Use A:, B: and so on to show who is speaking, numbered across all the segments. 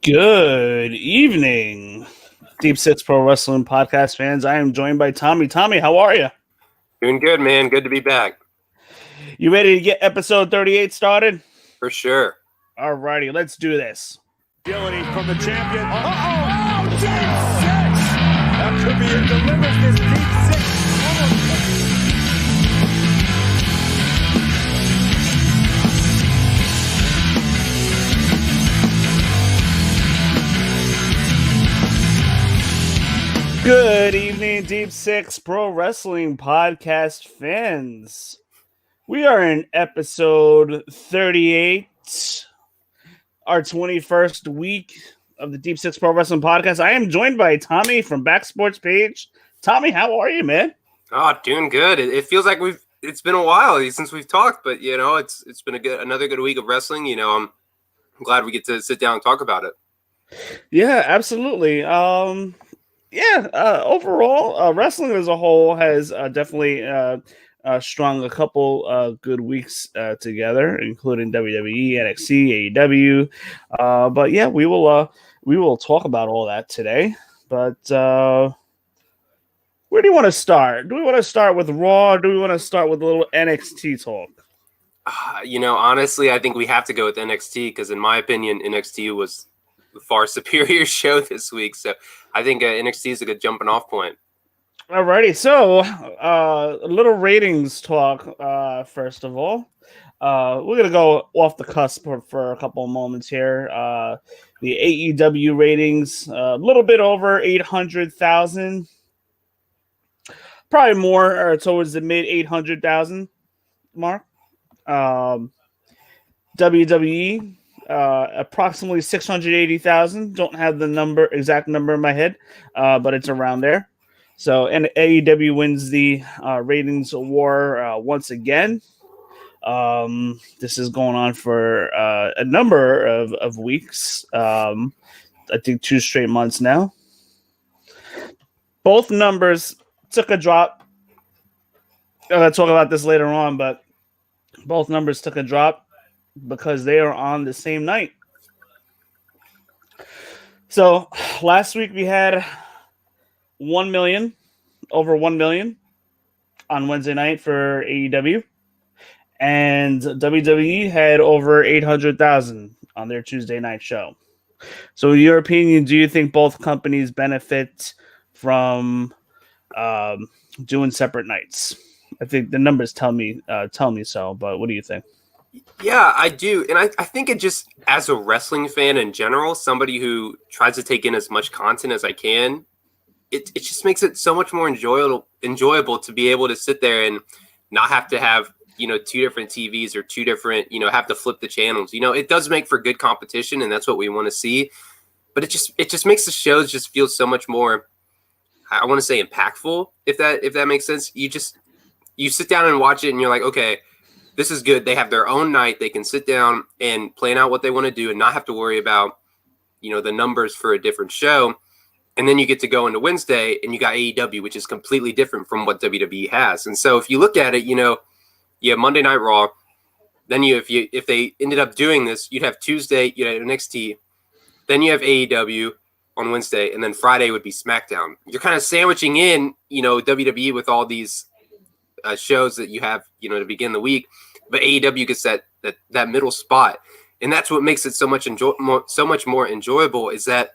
A: Good evening, Deep Six Pro Wrestling Podcast fans. I am joined by Tommy. Tommy, how are you?
B: Doing good, man. Good to be back.
A: You ready to get episode 38 started?
B: For sure.
A: Alrighty, let's do this.
C: Agility from the champion. Oh, deep six! That could be it. Delivers this deep six.
A: Good evening, Deep Six Pro Wrestling Podcast fans. We are in episode 38, our 21st week of the Deep Six Pro Wrestling Podcast. I am joined by Tommy from Back Sports Page. Tommy, how are you, man?
B: Oh, doing good. It feels like it's been a while since we've talked, but it's been another good week of wrestling. I'm glad we get to sit down and talk about it.
A: Yeah, absolutely. Overall, wrestling as a whole has definitely strung a couple good weeks together, including WWE, NXT, AEW. But yeah, we will talk about all that today. But where do you want to start? Do we want to start with Raw? Or do we want to start with a little NXT talk?
B: Honestly, I think we have to go with NXT because, in my opinion, NXT was the far superior show this week. So I think NXT is a good jumping off point.
A: Alrighty, so a little ratings talk. First of all, we're gonna go off the cusp for a couple of moments here. The AEW ratings, a little bit over 800,000, probably more towards the mid 800,000 mark. WWE. Approximately 680,000. Don't have the exact number in my head, but it's around there. So, and AEW wins the ratings war once again. This is going on for a number of weeks. I think 2 straight months now. Both numbers took a drop. I'm going to talk about this later on, but both numbers took a drop because they are on the same night. So last week we had 1 million, over 1 million on Wednesday night for AEW, and WWE had over 800,000 on their Tuesday night show. So in your opinion, do you think both companies benefit from doing separate nights? I think the numbers tell me so, but what do you think?
B: Yeah, I do. And I think it just, as a wrestling fan in general, somebody who tries to take in as much content as I can, it just makes it so much more enjoyable to be able to sit there and not have to have, 2 different TVs or 2 different, have to flip the channels. It does make for good competition, and that's what we want to see. But it just makes the shows just feel so much more, I want to say, impactful, if that makes sense. You sit down and watch it and you're like, okay, this is good. They have their own night. They can sit down and plan out what they want to do and not have to worry about, the numbers for a different show. And then you get to go into Wednesday and you got AEW, which is completely different from what WWE has. And so if you look at it, you have Monday Night Raw. Then if they ended up doing this, you'd have Tuesday, you'd have NXT. Then you have AEW on Wednesday, and then Friday would be SmackDown. You're kind of sandwiching in, WWE with all these shows that you have, to begin the week, but AEW gets that middle spot, and that's what makes it so much more enjoyable. Is that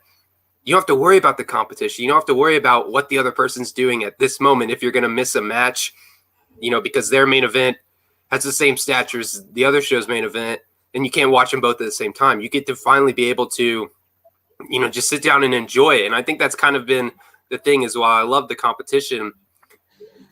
B: you don't have to worry about the competition. You don't have to worry about what the other person's doing at this moment if you're going to miss a match, because their main event has the same stature as the other show's main event, and you can't watch them both at the same time. You get to finally be able to, just sit down and enjoy it. And I think that's kind of been the thing is, while I love the competition,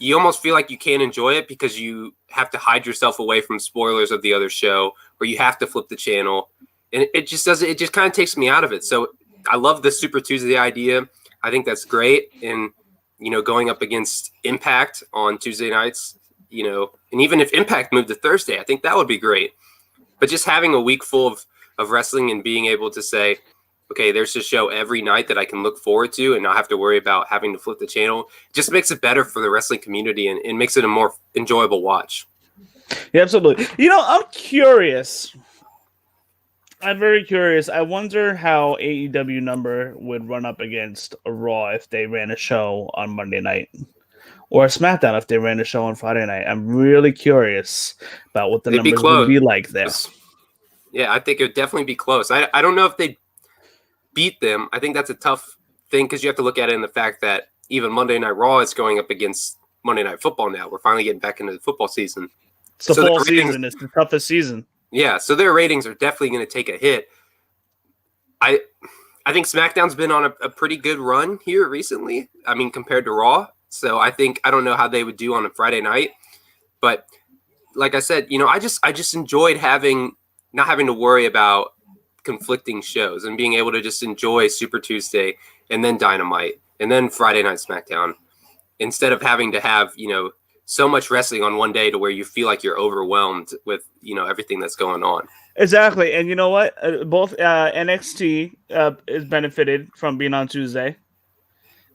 B: you almost feel like you can't enjoy it because you have to hide yourself away from spoilers of the other show, or you have to flip the channel. And it just kind of takes me out of it. So I love the Super Tuesday idea. I think that's great. And, going up against Impact on Tuesday nights, and even if Impact moved to Thursday, I think that would be great. But just having a week full of wrestling and being able to say, okay, there's a show every night that I can look forward to and not have to worry about having to flip the channel, just makes it better for the wrestling community and makes it a more enjoyable watch.
A: Yeah, absolutely. I'm curious I'm very curious. I wonder how AEW number would run up against a Raw if they ran a show on Monday night, or a SmackDown if they ran a show on Friday night. I'm really curious about what the
B: They'd be
A: numbers would
B: close.
A: be like there.
B: Yeah, I think it would definitely be close. I don't know if they beat them. I think that's a tough thing because you have to look at it in the fact that even Monday Night Raw is going up against Monday Night Football now. We're finally getting back into the football season.
A: It's the
B: So
A: fall
B: the ratings-
A: season. It's the toughest season.
B: Yeah, so their ratings are definitely going to take a hit. I think SmackDown's been on a pretty good run here recently. I mean, compared to Raw. So I don't know how they would do on a Friday night, but like I said, I just enjoyed not having to worry about conflicting shows and being able to just enjoy Super Tuesday and then Dynamite and then Friday Night SmackDown instead of having to have, so much wrestling on one day to where you feel like you're overwhelmed with, everything that's going on.
A: Exactly. And you know what? Both NXT is benefited from being on Tuesday.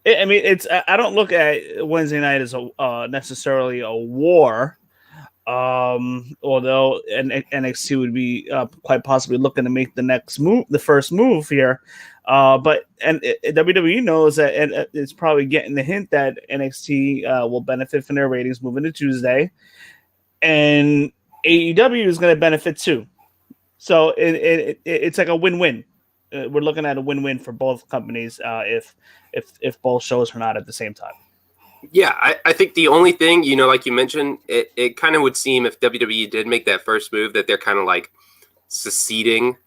A: I don't look at Wednesday night as necessarily a war. Although NXT would be quite possibly looking to make the first move here. But WWE knows that, and it's probably getting the hint that NXT will benefit from their ratings moving to Tuesday, and AEW is going to benefit too. So it's like a win-win. We're looking at a win-win for both companies if both shows are not at the same time.
B: Yeah, I think the only thing, like you mentioned, it kind of would seem if WWE did make that first move that they're kind of like seceding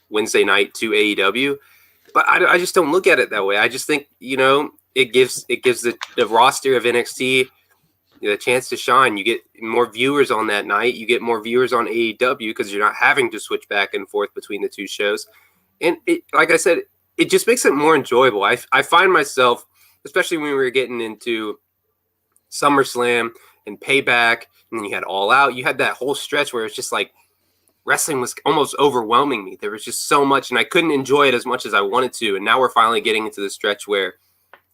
B: Wednesday night to AEW. But I just don't look at it that way. I just think, it gives the roster of NXT the chance to shine. You get more viewers on that night. You get more viewers on AEW because you're not having to switch back and forth between the two shows. And like I said, it just makes it more enjoyable. I find myself, especially when we were getting into SummerSlam and Payback, and then you had All Out. You had that whole stretch where it's just like wrestling was almost overwhelming me. There was just so much, and I couldn't enjoy it as much as I wanted to. And now we're finally getting into the stretch where,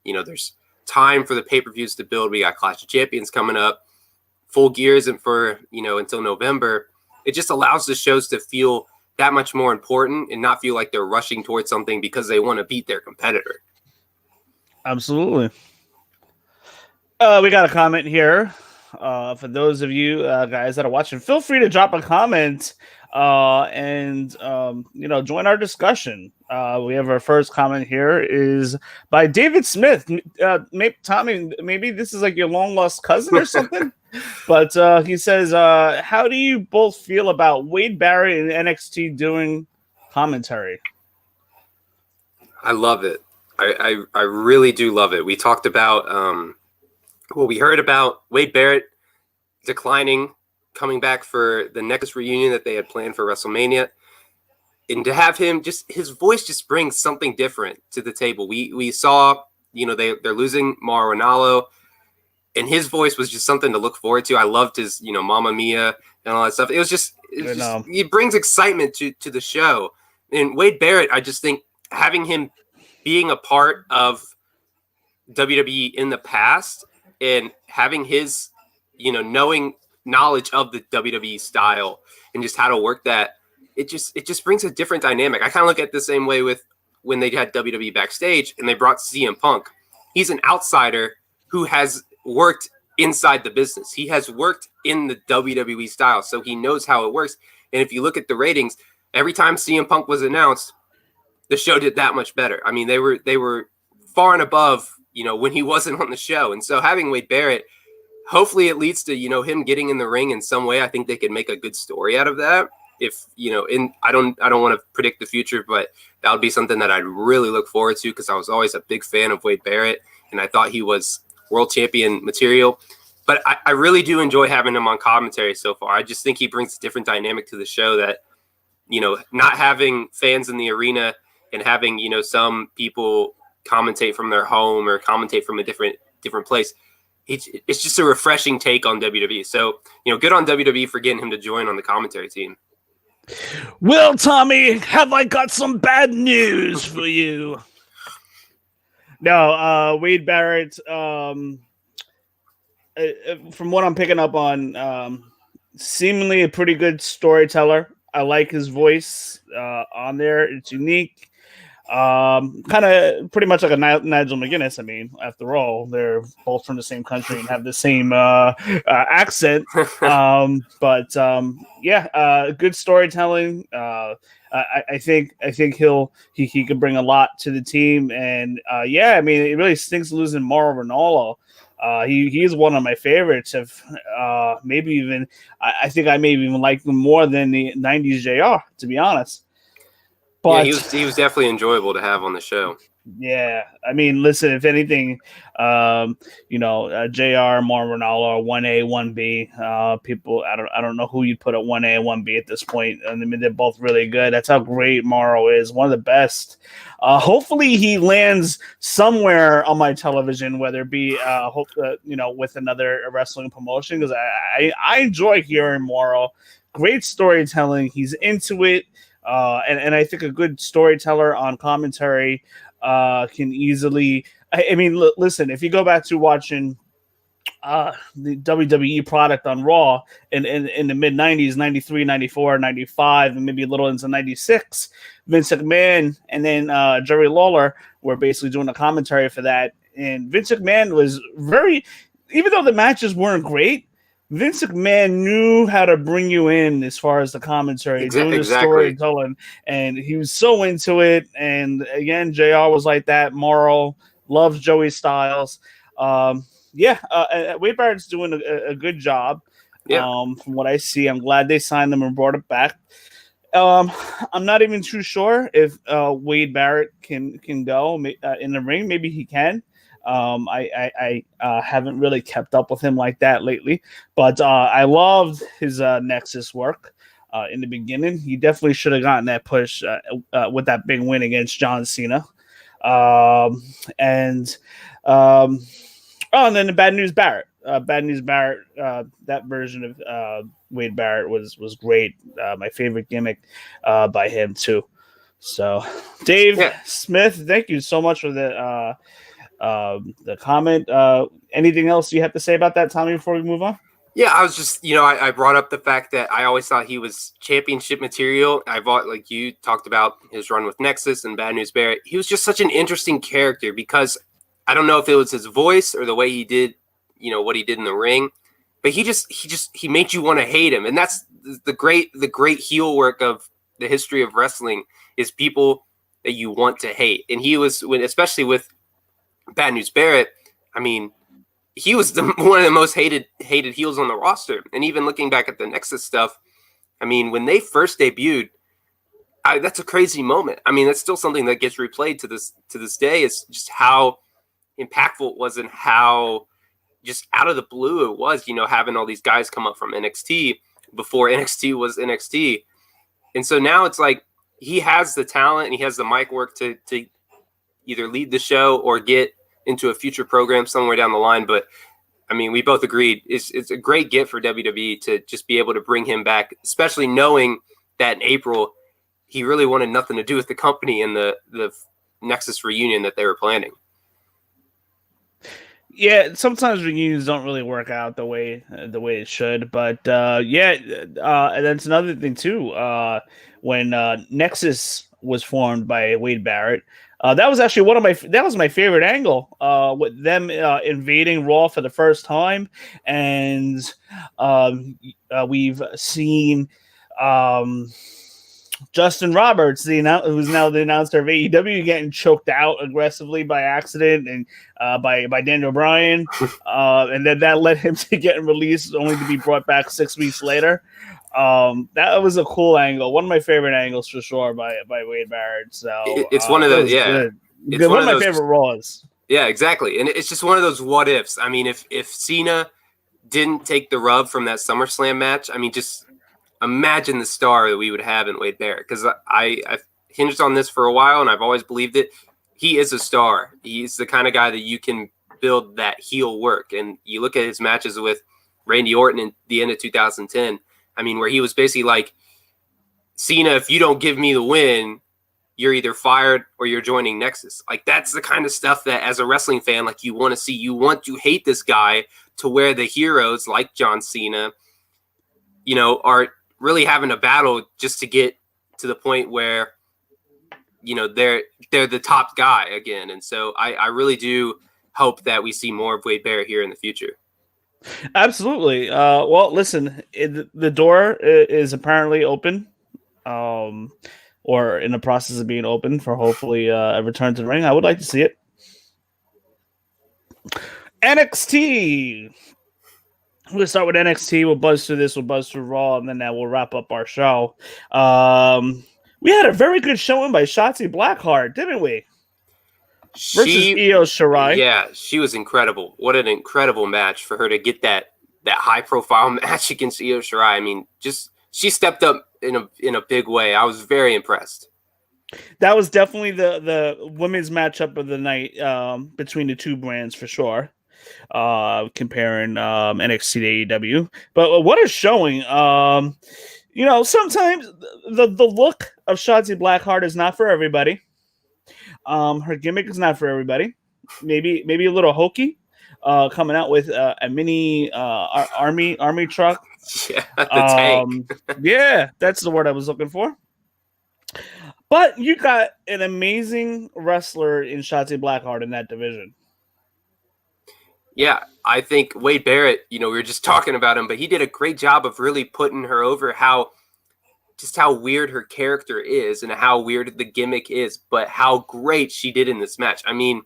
B: there's time for the pay-per-views to build. We got Clash of Champions coming up, Full Gears, and for, until November. It just allows the shows to feel that much more important and not feel like they're rushing towards something because they want to beat their competitor.
A: Absolutely. We got a comment here. For those of you guys that are watching, feel free to drop a comment and join our discussion. We have our first comment here is by David Smith. Tommy, maybe this is like your long lost cousin or something. But he says, how do you both feel about Wade Barrett and NXT doing commentary?
B: I love it. I really do love it. We talked about we heard about Wade Barrett declining, coming back for the next reunion that they had planned for WrestleMania. And to have him, just his voice just brings something different to the table. We saw, they're losing Mauro Ranallo, and his voice was just something to look forward to. I loved his, Mamma Mia and all that stuff. It was just it brings excitement to the show. And Wade Barrett, I just think having him being a part of WWE in the past and having his, knowledge of the WWE style and just how to work that, it just brings a different dynamic. I kind of look at it the same way with when they had WWE backstage and they brought CM Punk. He's an outsider who has worked inside the business. He has worked in the WWE style, so he knows how it works. And if you look at the ratings, every time CM Punk was announced, the show did that much better. I mean, they were far and above, when he wasn't on the show. And so having Wade Barrett, hopefully it leads to, him getting in the ring in some way. I think they could make a good story out of that. If, I don't want to predict the future, but that would be something that I'd really look forward to because I was always a big fan of Wade Barrett and I thought he was world champion material. But I really do enjoy having him on commentary so far. I just think he brings a different dynamic to the show that, not having fans in the arena and having, some people commentate from their home or commentate from a different place. It's just a refreshing take on WWE. So, good on WWE for getting him to join on the commentary team.
A: Well, Tommy, have I got some bad news for you? No, Wade Barrett, from what I'm picking up on, seemingly a pretty good storyteller. I like his voice on there. It's unique. Kind of pretty much like a Nigel McGuinness. I mean, after all, they're both from the same country and have the same accent. But good storytelling. I think he could bring a lot to the team, and I mean, it really stinks losing Mauro Ranallo. He is one of my favorites. Of maybe even I think I maybe even like him more than the '90s JR, to be honest.
B: Yeah,
A: But
B: he was definitely enjoyable to have on the show.
A: yeah, I mean, listen, if anything, JR, Mauro Ranallo, 1A, 1B. People, I don't know who you put at 1A and 1B at this point. I mean, they're both really good. That's how great Mauro is, one of the best. Hopefully, he lands somewhere on my television, whether it be with another wrestling promotion, because I enjoy hearing Mauro. Great storytelling. He's into it. And I think a good storyteller on commentary can easily. I mean, listen, if you go back to watching the WWE product on Raw in the mid 90s, 93, 94, 95, and maybe a little into 96, Vince McMahon and then Jerry Lawler were basically doing the commentary for that. And Vince McMahon was even though the matches weren't great, Vince McMahon knew how to bring you in as far as the commentary, doing the storytelling, and he was so into it. And again, JR was like that. Mauro loves Joey Styles. Wade Barrett's doing a good job.
B: Yeah.
A: From what I see, I'm glad they signed him and brought it back. I'm not even too sure if Wade Barrett can go in the ring. Maybe he can. I haven't really kept up with him like that lately, but I loved his Nexus work in the beginning. He definitely should have gotten that push with that big win against John Cena. And then the Bad News Barrett. That version of Wade Barrett was great. My favorite gimmick by him too. So, Dave Smith, thank you so much for the comment. Anything else you have to say about that, Tommy, before we move on?
B: Yeah, I was just, I brought up the fact that I always thought he was championship material. Like you talked about his run with Nexus and Bad News Barrett. He was just such an interesting character because I don't know if it was his voice or the way he did, what he did in the ring, but he made you want to hate him. And that's the great heel work of the history of wrestling is people that you want to hate. And he was, especially with Bad News Barrett, I mean, he was one of the most hated heels on the roster. And even looking back at the Nexus stuff, I mean, when they first debuted, that's a crazy moment. I mean, that's still something that gets replayed to this day. Is just how impactful it was and how just out of the blue it was. Having all these guys come up from NXT before NXT was NXT, and so now it's like he has the talent and he has the mic work to either lead the show or get into a future program somewhere down the line. But I mean, we both agreed it's a great gift for WWE to just be able to bring him back, especially knowing that in April he really wanted nothing to do with the company and the Nexus reunion that they were planning.
A: Yeah, sometimes reunions don't really work out the way it should, but and that's another thing too. When Nexus was formed by Wade Barrett, that was actually that was my favorite angle. With them invading Raw for the first time, and we've seen Justin Roberts, who's now the announcer of AEW, getting choked out aggressively by accident and by Daniel Bryan, and then that led him to getting released, only to be brought back 6 weeks later. That was a cool angle, one of my favorite angles for sure by Wade Barrett. So
B: it's one of those,
A: it's one of my favorite Raws.
B: Yeah, exactly, and it's just one of those what ifs. I mean, if Cena didn't take the rub from that SummerSlam match, I mean, just imagine the star that we would have in Wade Barrett, because I've hinged on this for a while and I've always believed it. He is a star. He's the kind of guy that you can build that heel work. And you look at his matches with Randy Orton in the end of 2010, I mean, where he was basically like, Cena, if you don't give me the win, you're either fired or you're joining Nexus. Like, that's the kind of stuff that as a wrestling fan, like, you want to see. You want to hate this guy to where the heroes like John Cena, are really having a battle just to get to the point where, they're the top guy again. And so I really do hope that we see more of Wade Barrett here in the future.
A: Absolutely. Well, listen, the door is apparently open, or in the process of being open for hopefully a return to the ring. I would like to see it. NXT. We'll start with NXT. We'll buzz through this. We'll buzz through Raw, and then we'll wrap up our show. We had a very good showing by Shotzi Blackheart, didn't we? Versus Io Shirai.
B: Yeah, she was incredible. What an incredible match for her to get that high-profile match against Io Shirai. I mean, she stepped up in a big way. I was very impressed.
A: That was definitely the women's matchup of the night between the two brands for sure. Comparing NXT to AEW, but what a showing! Sometimes the look of Shotzi Blackheart is not for everybody. Her gimmick is not for everybody. Maybe a little hokey. Coming out with a mini army truck.
B: Yeah, the tank.
A: Yeah, that's the word I was looking for. But you got an amazing wrestler in Shotzi Blackheart in that division.
B: Yeah, I think Wade Barrett, we were just talking about him, but he did a great job of really putting her over how weird her character is and how weird the gimmick is, but how great she did in this match. I mean,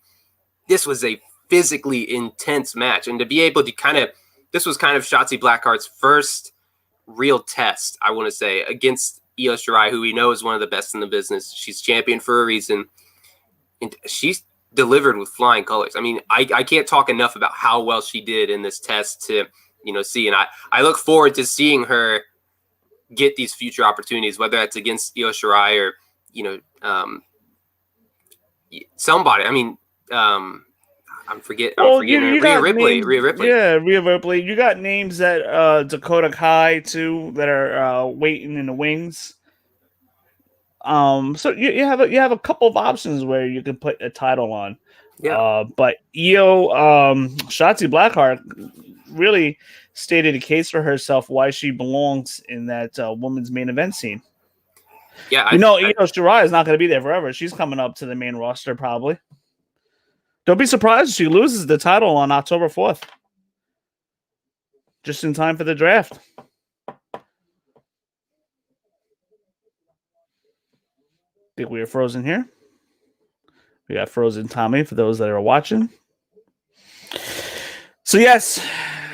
B: this was a physically intense match, and to be able to this was kind of Shotzi Blackheart's first real test, I want to say, against Io Shirai, who we know is one of the best in the business. She's champion for a reason, and she's delivered with flying colors. I mean, I can't talk enough about how well she did in this test to, see. And I look forward to seeing her get these future opportunities, whether that's against Io Shirai or, somebody. I mean, I'm forgetting Rhea Ripley. Rhea Ripley.
A: Yeah, Rhea Ripley. You got names that Dakota Kai too that are waiting in the wings. So you have a couple of options where you can put a title on.
B: Yeah.
A: But Shotzi Blackheart really stated a case for herself why she belongs in that women's main event scene.
B: Yeah,
A: Io Shirai is not going to be there forever. She's coming up to the main roster probably. Don't be surprised if she loses the title on October 4th. Just in time for the draft. Think we are frozen here. We got frozen Tommy for those that are watching. So yes,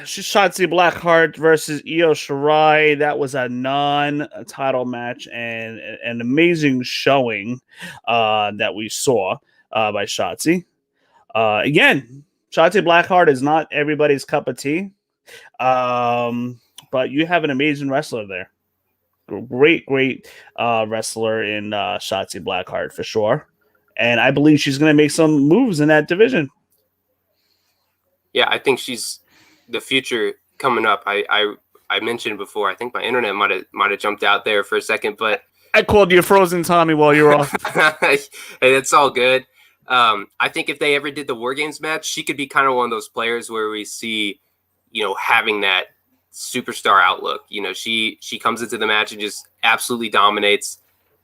A: Shotzi Blackheart versus Io Shirai. That was a non-title match and an amazing showing that we saw by Shotzi. Again, Shotzi Blackheart is not everybody's cup of tea, but you have an amazing wrestler there. Great wrestler in Shotzi Blackheart for sure. And I believe she's going to make some moves in that division.
B: Yeah, I think she's the future coming up. I mentioned before, I think my internet might have jumped out there for a second, but
A: I called you frozen Tommy while you were off.
B: Hey, it's all good. I think if they ever did the War Games match, she could be kind of one of those players where we see, having that superstar outlook. She comes into the match and just absolutely dominates,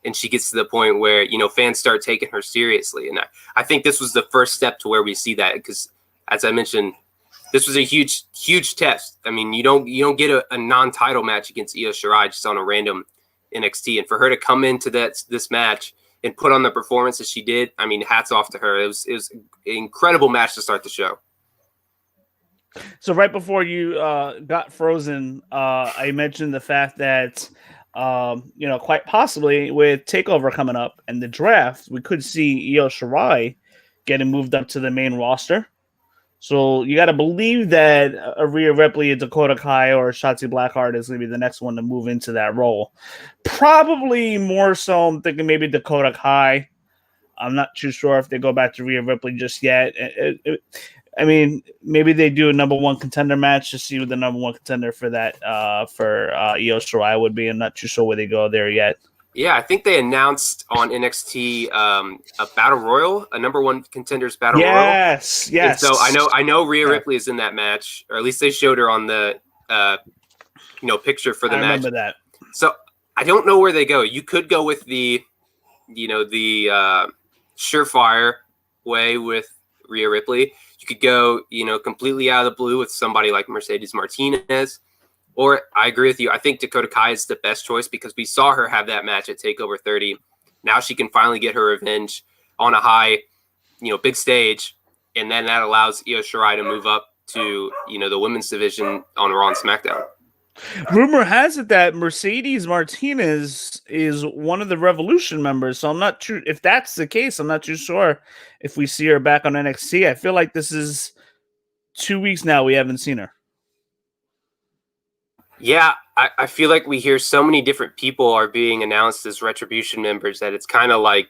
B: and she gets to the point where fans start taking her seriously. And I think this was the first step to where we see that, because as I mentioned, this was a huge test. I mean, you don't get a non-title match against Io Shirai just on a random NXT, and for her to come into this match and put on the performance that she did, I mean, hats off to her. It was an incredible match to start the show.
A: So right before you got frozen, I mentioned the fact that, quite possibly with TakeOver coming up and the draft, we could see Io Shirai getting moved up to the main roster. So you got to believe that Rhea Ripley, Dakota Kai, or Shotzi Blackheart is going to be the next one to move into that role. Probably more so, I'm thinking maybe Dakota Kai. I'm not too sure if they go back to Rhea Ripley just yet. I mean, maybe they do a number one contender match to see who the number one contender for that for Io Shirai would be. I'm not too sure where they go there yet.
B: Yeah, I think they announced on NXT a battle royal, a number one contenders battle royal.
A: Yes.
B: And so I know Rhea Ripley is in that match, or at least they showed her on the picture for the match.
A: I remember that.
B: So I don't know where they go. You could go with the surefire way with Rhea Ripley. You could go, completely out of the blue with somebody like Mercedes Martinez. Or I agree with you. I think Dakota Kai is the best choice because we saw her have that match at TakeOver 30. Now she can finally get her revenge on a high, big stage. And then that allows Io Shirai to move up to, the women's division on Raw and SmackDown.
A: Rumor has it that Mercedes Martinez is one of the Revolution members, so I'm not sure if that's the case. I'm not too sure if we see her back on NXT. I feel like this is 2 weeks now we haven't seen her.
B: Yeah, I feel like we hear so many different people are being announced as Retribution members that it's kind of like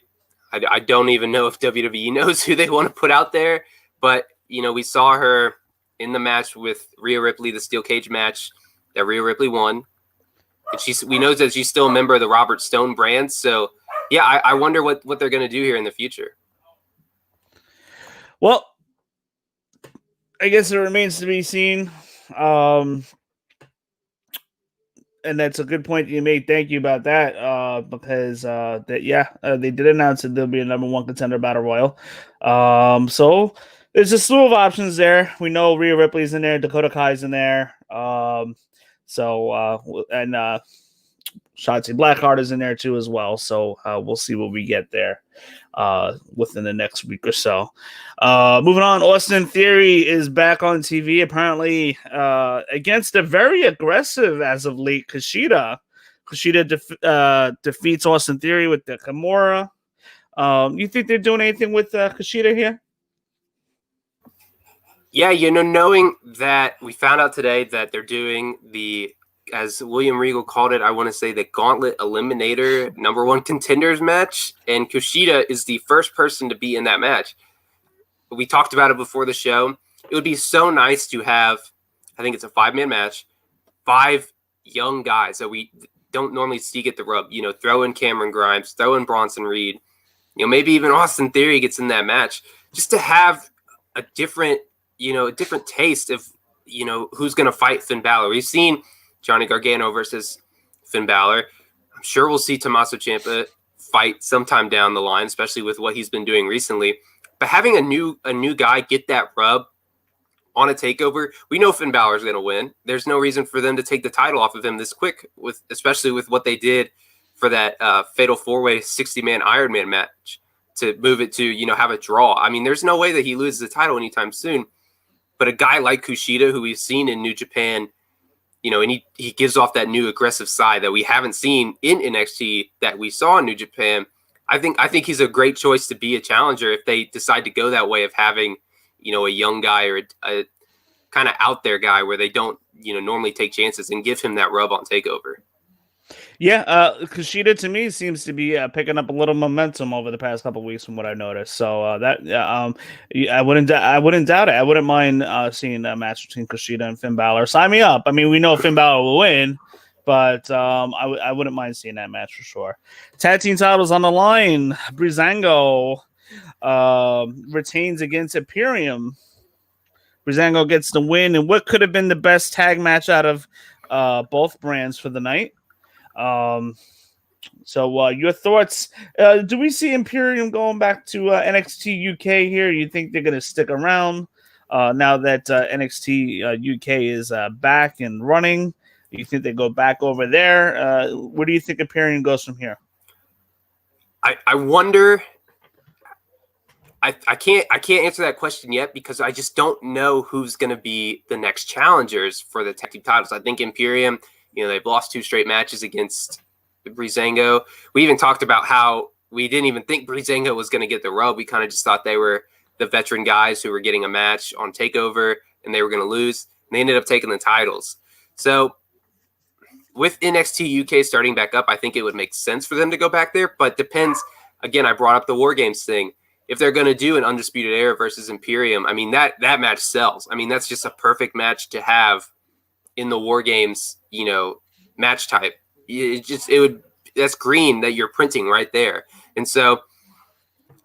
B: I don't even know if WWE knows who they want to put out there. But, we saw her in the match with Rhea Ripley, the steel cage match that Rhea Ripley won. And we know that she's still a member of the Robert Stone brand. So, yeah, I wonder what they're going to do here in the future.
A: Well, I guess it remains to be seen. And that's a good point you made. Thank you about that. Because they did announce that there'll be a number one contender battle royal. So there's a slew of options there. We know Rhea Ripley's in there, Dakota Kai's in there. Shotzi Blackheart is in there too as well. So we'll see what we get there within the next week or so. Moving on, Austin Theory is back on TV apparently against a very aggressive as of late Kushida. Kushida defeats Austin Theory with the Kimura. You think they're doing anything with Kushida here?
B: Yeah, knowing that we found out today that they're doing the, as William Regal called it, I want to say the Gauntlet Eliminator number one contenders match. And Kushida is the first person to be in that match. We talked about it before the show. It would be so nice to have, I think it's a 5-man match, 5 young guys that we don't normally see get the rub. Throw in Cameron Grimes, throw in Bronson Reed. Maybe even Austin Theory gets in that match just to have a different taste of, who's going to fight Finn Balor. We've seen Johnny Gargano versus Finn Balor. I'm sure we'll see Tommaso Ciampa fight sometime down the line, especially with what he's been doing recently. But having a new guy get that rub on a takeover, we know Finn Balor is going to win. There's no reason for them to take the title off of him this quick, especially with what they did for that Fatal 4-Way 60-man Iron Man match to move it to have a draw. I mean, there's no way that he loses the title anytime soon. But a guy like Kushida, who we've seen in New Japan, and he gives off that new aggressive side that we haven't seen in NXT that we saw in New Japan. I think he's a great choice to be a challenger if they decide to go that way of having, a young guy or a kind of out there guy where they don't, normally take chances and give him that rub on TakeOver.
A: Yeah, Kushida to me seems to be picking up a little momentum over the past couple of weeks from what I noticed. So I wouldn't doubt it. I wouldn't mind seeing a match between Kushida and Finn Balor. Sign me up. I mean, we know Finn Balor will win, but I wouldn't mind seeing that match for sure. Tag team titles on the line. Breezango retains against Imperium. Breezango gets the win, and what could have been the best tag match out of both brands for the night. So your thoughts, do we see Imperium going back to NXT UK here? You think they're going to stick around now that NXT UK is back and running? You think they go back over there? Where do you think Imperium goes from here?
B: I wonder. I can't answer that question yet because I just don't know who's going to be the next challengers for the tag team titles. I think Imperium, they've lost 2 straight matches against Breezango. We even talked about how we didn't even think Breezango was going to get the rub. We kind of just thought they were the veteran guys who were getting a match on TakeOver and they were going to lose. And they ended up taking the titles. So with NXT UK starting back up, I think it would make sense for them to go back there, but depends. Again, I brought up the War Games thing. If they're going to do an Undisputed Era versus Imperium, I mean, that match sells. I mean, that's just a perfect match to have in the War Games, match type. That's green that you're printing right there. And so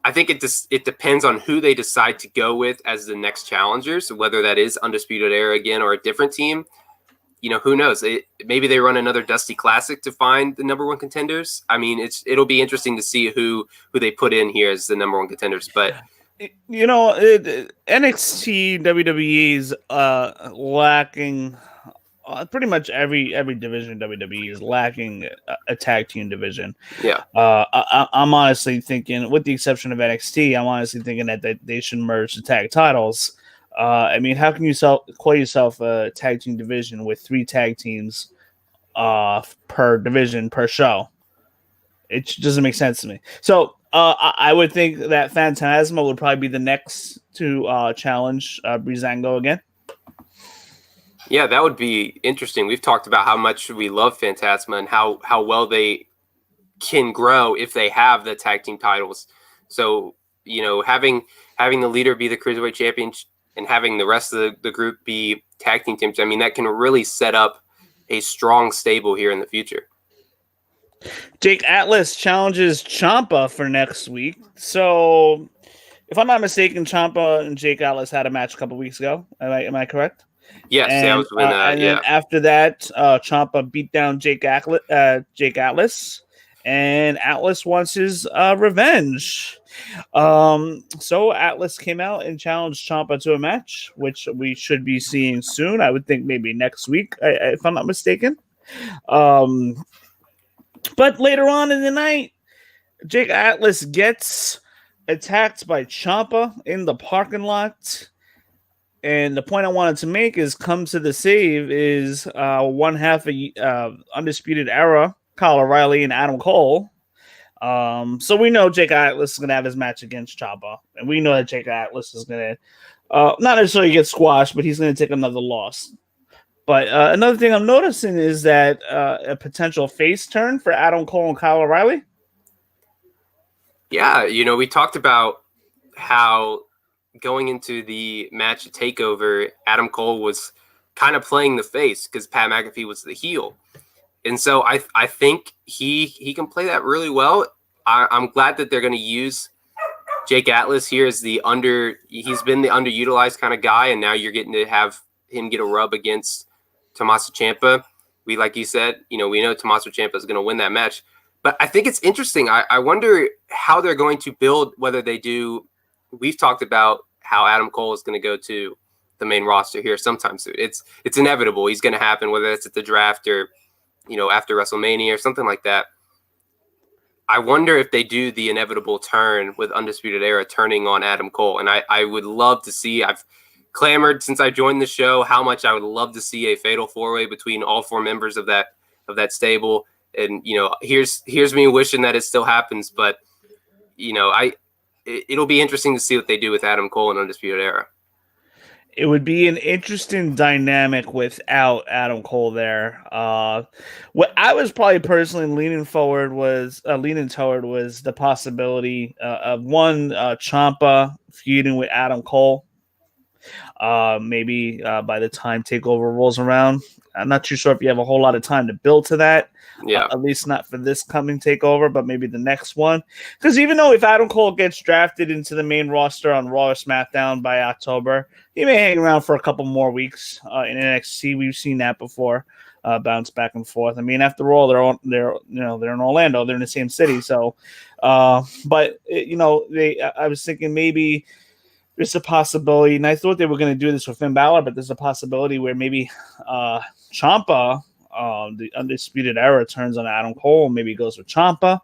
B: I think it depends on who they decide to go with as the next challengers, whether that is Undisputed Era again or a different team. who knows? Maybe they run another Dusty Classic to find the number one contenders. I mean, it'll be interesting to see who they put in here as the number one contenders. But
A: NXT WWE is lacking. Pretty much every division in WWE is lacking a tag team division.
B: yeah,
A: I'm honestly thinking, with the exception of NXT, I'm honestly thinking that they should merge the tag titles. I mean, how can you call yourself a tag team division with 3 tag teams per division per show? It doesn't make sense to me. So I would think that Phantasma would probably be the next to challenge Breezango again.
B: Yeah, that would be interesting. We've talked about how much we love Phantasma and how well they can grow if they have the tag team titles. So, having the leader be the Cruiserweight champion and having the rest of the group be tag team teams, I mean, that can really set up a strong stable here in the future.
A: Jake Atlas challenges Ciampa for next week. So, if I'm not mistaken, Ciampa and Jake Atlas had a match a couple weeks ago. Am I correct?
B: Yes,
A: And,
B: that was when.
A: then after that, Ciampa beat down Jake Atlas, and Atlas wants his revenge. So Atlas came out and challenged Ciampa to a match, which we should be seeing soon. I would think maybe next week, if I'm not mistaken. But later on in the night, Jake Atlas gets attacked by Ciampa in the parking lot. And the point I wanted to make is come to the save is one half of Undisputed Era, Kyle O'Reilly and Adam Cole. So we know Jake Atlas is going to have his match against Ciampa. And we know that Jake Atlas is going to not necessarily get squashed, but he's going to take another loss. But another thing I'm noticing is that a potential face turn for Adam Cole and Kyle O'Reilly.
B: Yeah, we talked about how going into the match at TakeOver, Adam Cole was kind of playing the face because Pat McAfee was the heel. And so I think he can play that really well. I'm glad that they're going to use Jake Atlas here as he's been the underutilized kind of guy, and now you're getting to have him get a rub against Tommaso Ciampa. Like you said, we know Tommaso Ciampa is going to win that match. But I think it's interesting. I wonder how they're going to build, whether they do. We've talked about how Adam Cole is going to go to the main roster here sometime soon. It's inevitable. He's going to happen, whether it's at the draft or, after WrestleMania or something like that. I wonder if they do the inevitable turn with Undisputed Era turning on Adam Cole. And I would love to see, I've clamored since I joined the show how much I would love to see a fatal 4-way between all 4 members of that stable. And, here's me wishing that it still happens. But, it'll be interesting to see what they do with Adam Cole and Undisputed Era.
A: It would be an interesting dynamic without Adam Cole there. What I was probably personally leaning toward was the possibility of one Ciampa feuding with Adam Cole. Maybe by the time TakeOver rolls around. I'm not too sure if you have a whole lot of time to build to that.
B: Yeah.
A: At least not for this coming TakeOver, but maybe the next one. Because even though if Adam Cole gets drafted into the main roster on Raw or SmackDown by October, he may hang around for a couple more weeks in NXT. We've seen that before, bounce back and forth. I mean, after all, they're in Orlando, they're in the same city. So, I was thinking maybe there's a possibility, and I thought they were going to do this with Finn Balor, but there's a possibility where maybe Ciampa, the Undisputed Era, turns on Adam Cole, maybe goes with Ciampa.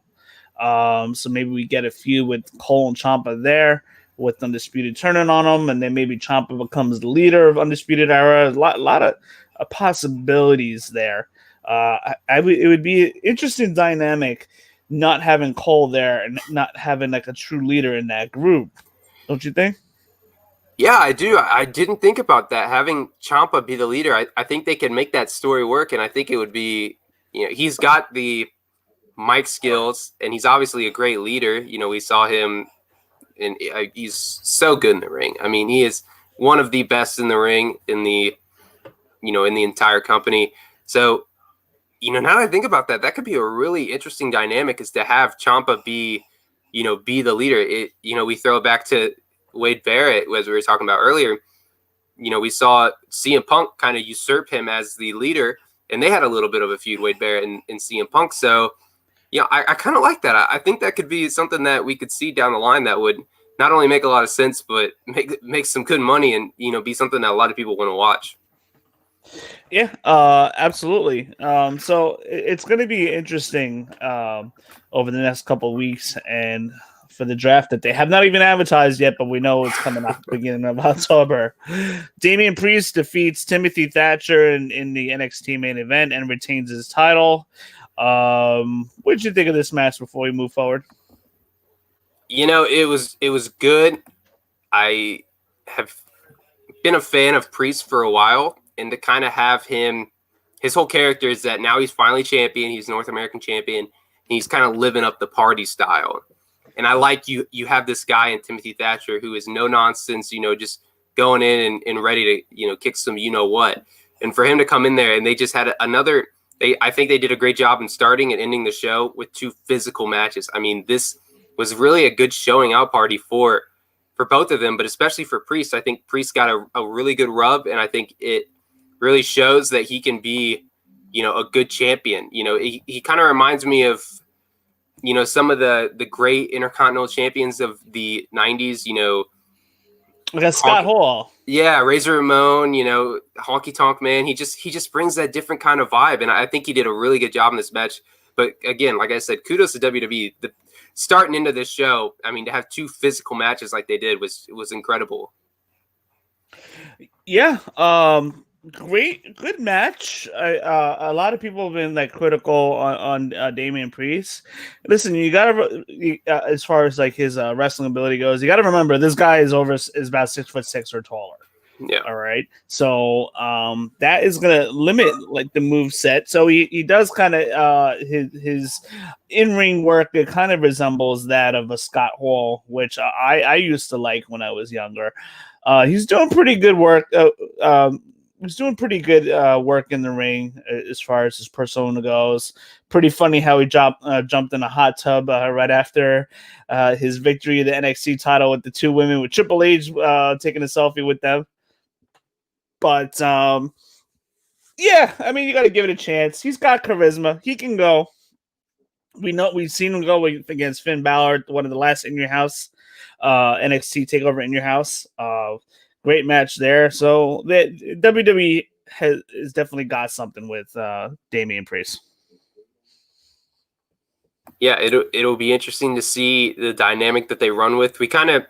A: So maybe we get a feud with Cole and Ciampa there, with Undisputed turning on him, and then maybe Ciampa becomes the leader of Undisputed Era. A lot of possibilities there. It would be an interesting dynamic not having Cole there and not having like a true leader in that group. Don't you think?
B: Yeah, I do. I didn't think about that. Having Ciampa be the leader, I think they can make that story work, and I think it would be, he's got the mic skills, and he's obviously a great leader. We saw him, and he's so good in the ring. I mean, he is one of the best in the ring in the entire company. So, now that I think about that, that could be a really interesting dynamic, is to have Ciampa be the leader. We throw it back to Wade Barrett, as we were talking about earlier. we saw CM Punk kind of usurp him as the leader, and they had a little bit of a feud, Wade Barrett and CM Punk. So, I kind of like that. I think that could be something that we could see down the line that would not only make a lot of sense, but make some good money and, be something that a lot of people want to watch.
A: Yeah, absolutely. So it's going to be interesting over the next couple of weeks and for the draft that they have not even advertised yet, but we know it's coming out beginning of October. Damian Priest defeats Timothy Thatcher in the NXT main event and retains his title. What did you think of this match before we move forward?
B: It was good. I have been a fan of Priest for a while, and to kind of have his whole character is that now he's finally champion. He's North American champion. He's kind of living up the party style. And I like you have this guy in Timothy Thatcher who is no nonsense, just going in and ready to, kick some what. And for him to come in there, and they just had I think they did a great job in starting and ending the show with 2 physical matches. I mean, this was really a good showing out party for both of them, but especially for Priest. I think Priest got a really good rub, and I think it really shows that he can be, a good champion. He kind of reminds me of, some of the great Intercontinental champions of the 90s,
A: Like Scott Hall.
B: Yeah, Razor Ramon, Honky Tonk Man. He just brings that different kind of vibe, and I think he did a really good job in this match. But again, like I said, kudos to WWE. Starting into this show, I mean, to have 2 physical matches like they did was incredible.
A: Yeah, good match. A lot of people have been critical on Damian Priest. Listen, you gotta as far as his wrestling ability goes, you gotta remember this guy is about 6'6" or taller.
B: Yeah.
A: All right. So that is gonna limit the move set. So he does kind of his in-ring work. It kind of resembles that of a Scott Hall, which I used to like when I was younger. He's doing pretty good work. He's doing pretty good work in the ring as far as his persona goes. Pretty funny how he jumped in a hot tub right after his victory of the NXT title with the 2 women, with Triple H taking a selfie with them. But yeah, I mean, you got to give it a chance. He's got charisma. He can go. We've seen him go against Finn Balor, one of the last In Your House NXT takeover In Your House. Great match there. So the WWE has definitely got something with Damian Priest.
B: Yeah, it'll be interesting to see the dynamic that they run with. We kind of,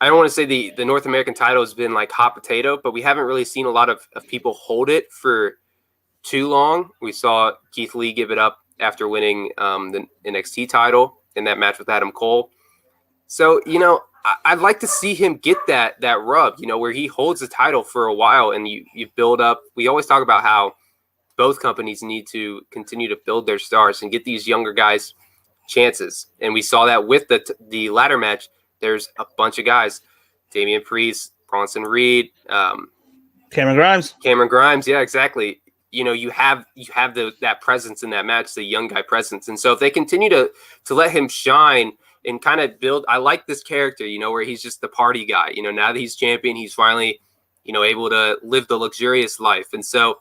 B: I don't want to say the North American title has been hot potato, but we haven't really seen a lot of people hold it for too long. We saw Keith Lee give it up after winning the NXT title in that match with Adam Cole. So, I'd like to see him get that rub, where he holds the title for a while and you build up. We always talk about how both companies need to continue to build their stars and get these younger guys chances. And we saw that with the ladder match. There's a bunch of guys, Damian Priest, Bronson Reed,
A: Cameron Grimes.
B: Yeah, exactly. You have that presence in that match, the young guy presence. And so if they continue to let him shine and kind of build, I like this character, where he's just the party guy. Now that he's champion, he's finally, able to live the luxurious life. And so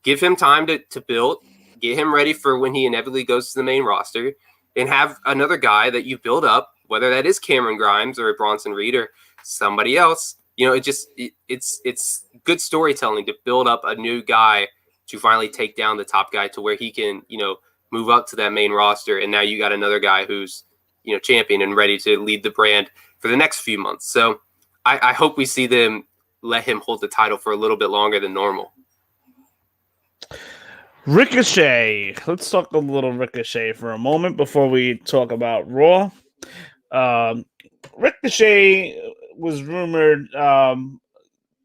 B: give him time to build, get him ready for when he inevitably goes to the main roster, and have another guy that you build up, whether that is Cameron Grimes or Bronson Reed or somebody else. It's good storytelling to build up a new guy to finally take down the top guy to where he can, move up to that main roster. And now you got another guy who's, champion and ready to lead the brand for the next few months. So I hope we see them let him hold the title for a little bit longer than normal.
A: Ricochet. Let's talk a little Ricochet for a moment before we talk about Raw. Ricochet was rumored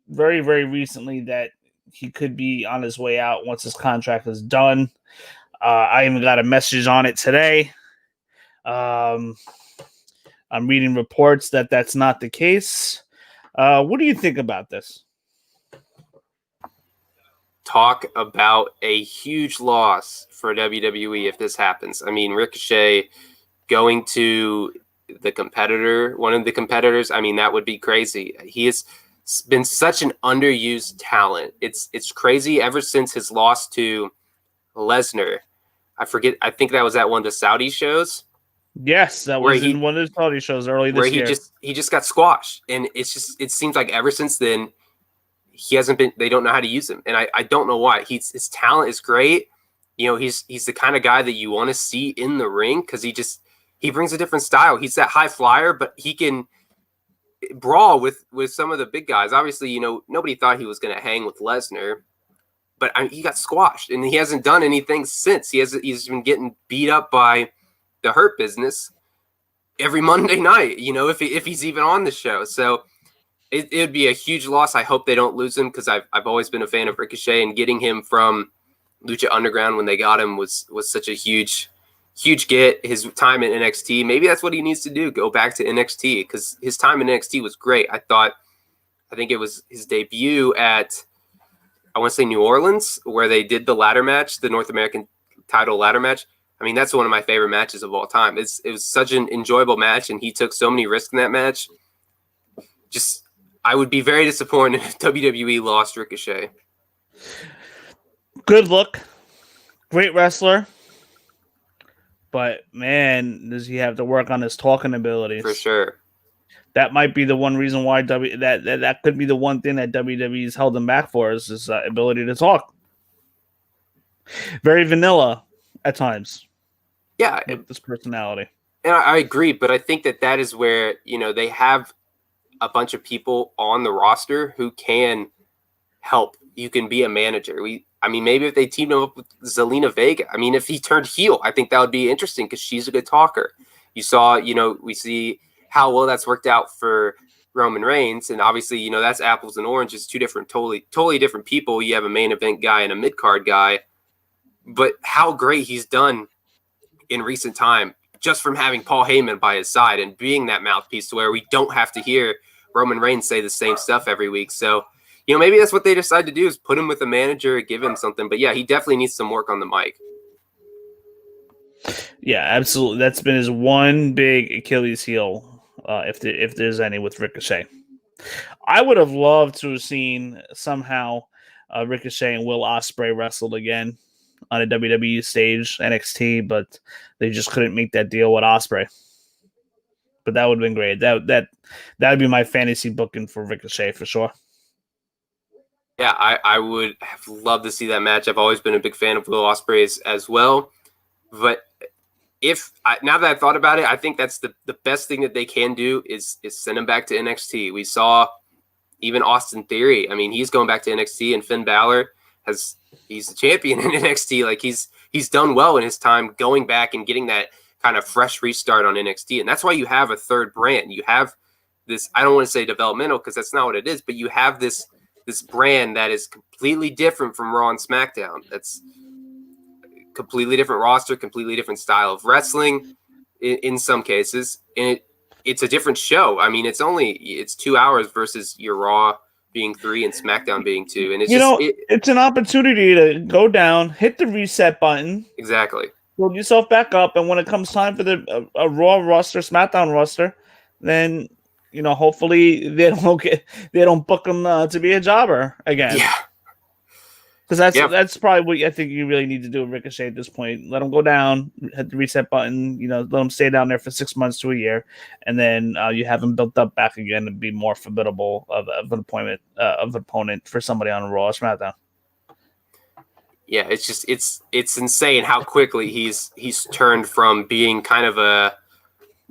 A: very, very recently that he could be on his way out once his contract is done. I even got a message on it today. I'm reading reports that that's not the case. What do you think about this?
B: Talk about a huge loss for WWE if this happens. I mean, Ricochet going to one of the competitors, I mean, that would be crazy. He is been such an underused talent. It's crazy. Ever since his loss to Lesnar, I think that was at one of the Saudi shows.
A: Yes, that was in one of the Saudi shows early this year.
B: Where he just got squashed, and it seems like ever since then he hasn't been. They don't know how to use him, and I don't know why. His talent is great. You know, he's the kind of guy that you want to see in the ring because he brings a different style. He's that high flyer, but he can brawl with some of the big guys. Obviously, you know, nobody thought he was going to hang with Lesnar, but he got squashed, and he hasn't done anything since. He's been getting beat up by the Hurt Business every Monday night, you know, if he's even on the show. So it would be a huge loss. I hope they don't lose him because I've always been a fan of Ricochet, and getting him from Lucha Underground when they got him was such a huge get. His time in NXT, maybe that's what he needs to do, go back to NXT, because his time in NXT was great. I think it was his debut at, I want to say, New Orleans, where they did the ladder match, the North American title ladder match. I mean, that's one of my favorite matches of all time. It was such an enjoyable match, and he took so many risks in that match. I would be very disappointed if WWE lost Ricochet.
A: Good look. Great wrestler. But, man, does he have to work on his talking abilities?
B: For sure.
A: That might be the one reason why that could be the one thing that WWE's held him back for is his ability to talk. Very vanilla at times.
B: Yeah.
A: With this personality.
B: And I agree, but I think that is where, you know, they have a bunch of people on the roster who can help. You can be a manager. Maybe if they teamed him up with Zelina Vega, if he turned heel, I think that would be interesting because she's a good talker. You saw, you know, we see how well that's worked out for Roman Reigns. And obviously, you know, that's apples and oranges, two different, totally different people. You have a main event guy and a mid-card guy, but how great he's done in recent time just from having Paul Heyman by his side and being that mouthpiece to where we don't have to hear Roman Reigns say the same stuff every week. So, you know, maybe that's what they decide to do is put him with a manager, give him something. But yeah, he definitely needs some work on the mic.
A: Yeah, absolutely. That's been his one big Achilles heel, if there's any, with Ricochet. I would have loved to have seen somehow Ricochet and Will Ospreay wrestled again on a WWE stage, NXT, but they just couldn't make that deal with Ospreay. But that would have been great. That would be my fantasy booking for Ricochet for sure.
B: Yeah, I would have loved to see that match. I've always been a big fan of Will Ospreay as well. But now that I've thought about it, I think that's the best thing that they can do is send him back to NXT. We saw even Austin Theory. I mean, he's going back to NXT, and Finn Balor he's the champion in NXT. Like he's done well in his time going back and getting that kind of fresh restart on NXT. And that's why you have a third brand. You have this, I don't want to say developmental because that's not what it is, but you have this brand that is completely different from Raw and SmackDown. That's completely different roster, completely different style of wrestling in some cases. And it's a different show. I mean, it's 2 hours versus your Raw being 3 and SmackDown being 2. And
A: it's an opportunity to go down, hit the reset button.
B: Exactly.
A: Build yourself back up. And when it comes time for a Raw roster, SmackDown roster, then, you know, hopefully they don't book him to be a jobber again.
B: Yeah.
A: Because that's probably what I think you really need to do with Ricochet at this point. Let him go down, hit the reset button, you know, let him stay down there for 6 months to a year, and then you have him built up back again and be more formidable of an opponent for somebody on Raw or SmackDown.
B: Yeah, it's just it's insane how quickly he's turned from being kind of a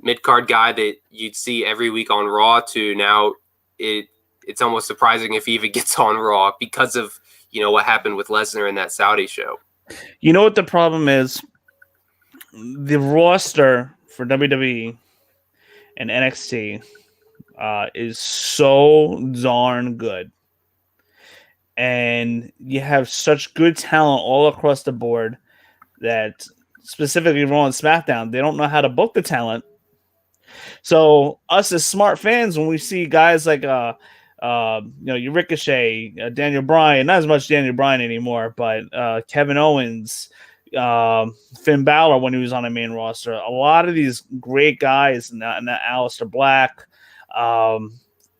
B: mid-card guy that you'd see every week on Raw to now it's almost surprising if he even gets on Raw because of, you know, what happened with Lesnar in that Saudi show.
A: You know what the problem is? The roster for WWE and NXT is so darn good. And you have such good talent all across the board that specifically Raw and SmackDown, they don't know how to book the talent. So us as smart fans, when we see guys like your Ricochet, Daniel Bryan, not as much Daniel Bryan anymore, but Kevin Owens, Finn Balor when he was on the main roster, a lot of these great guys, and Aleister Black,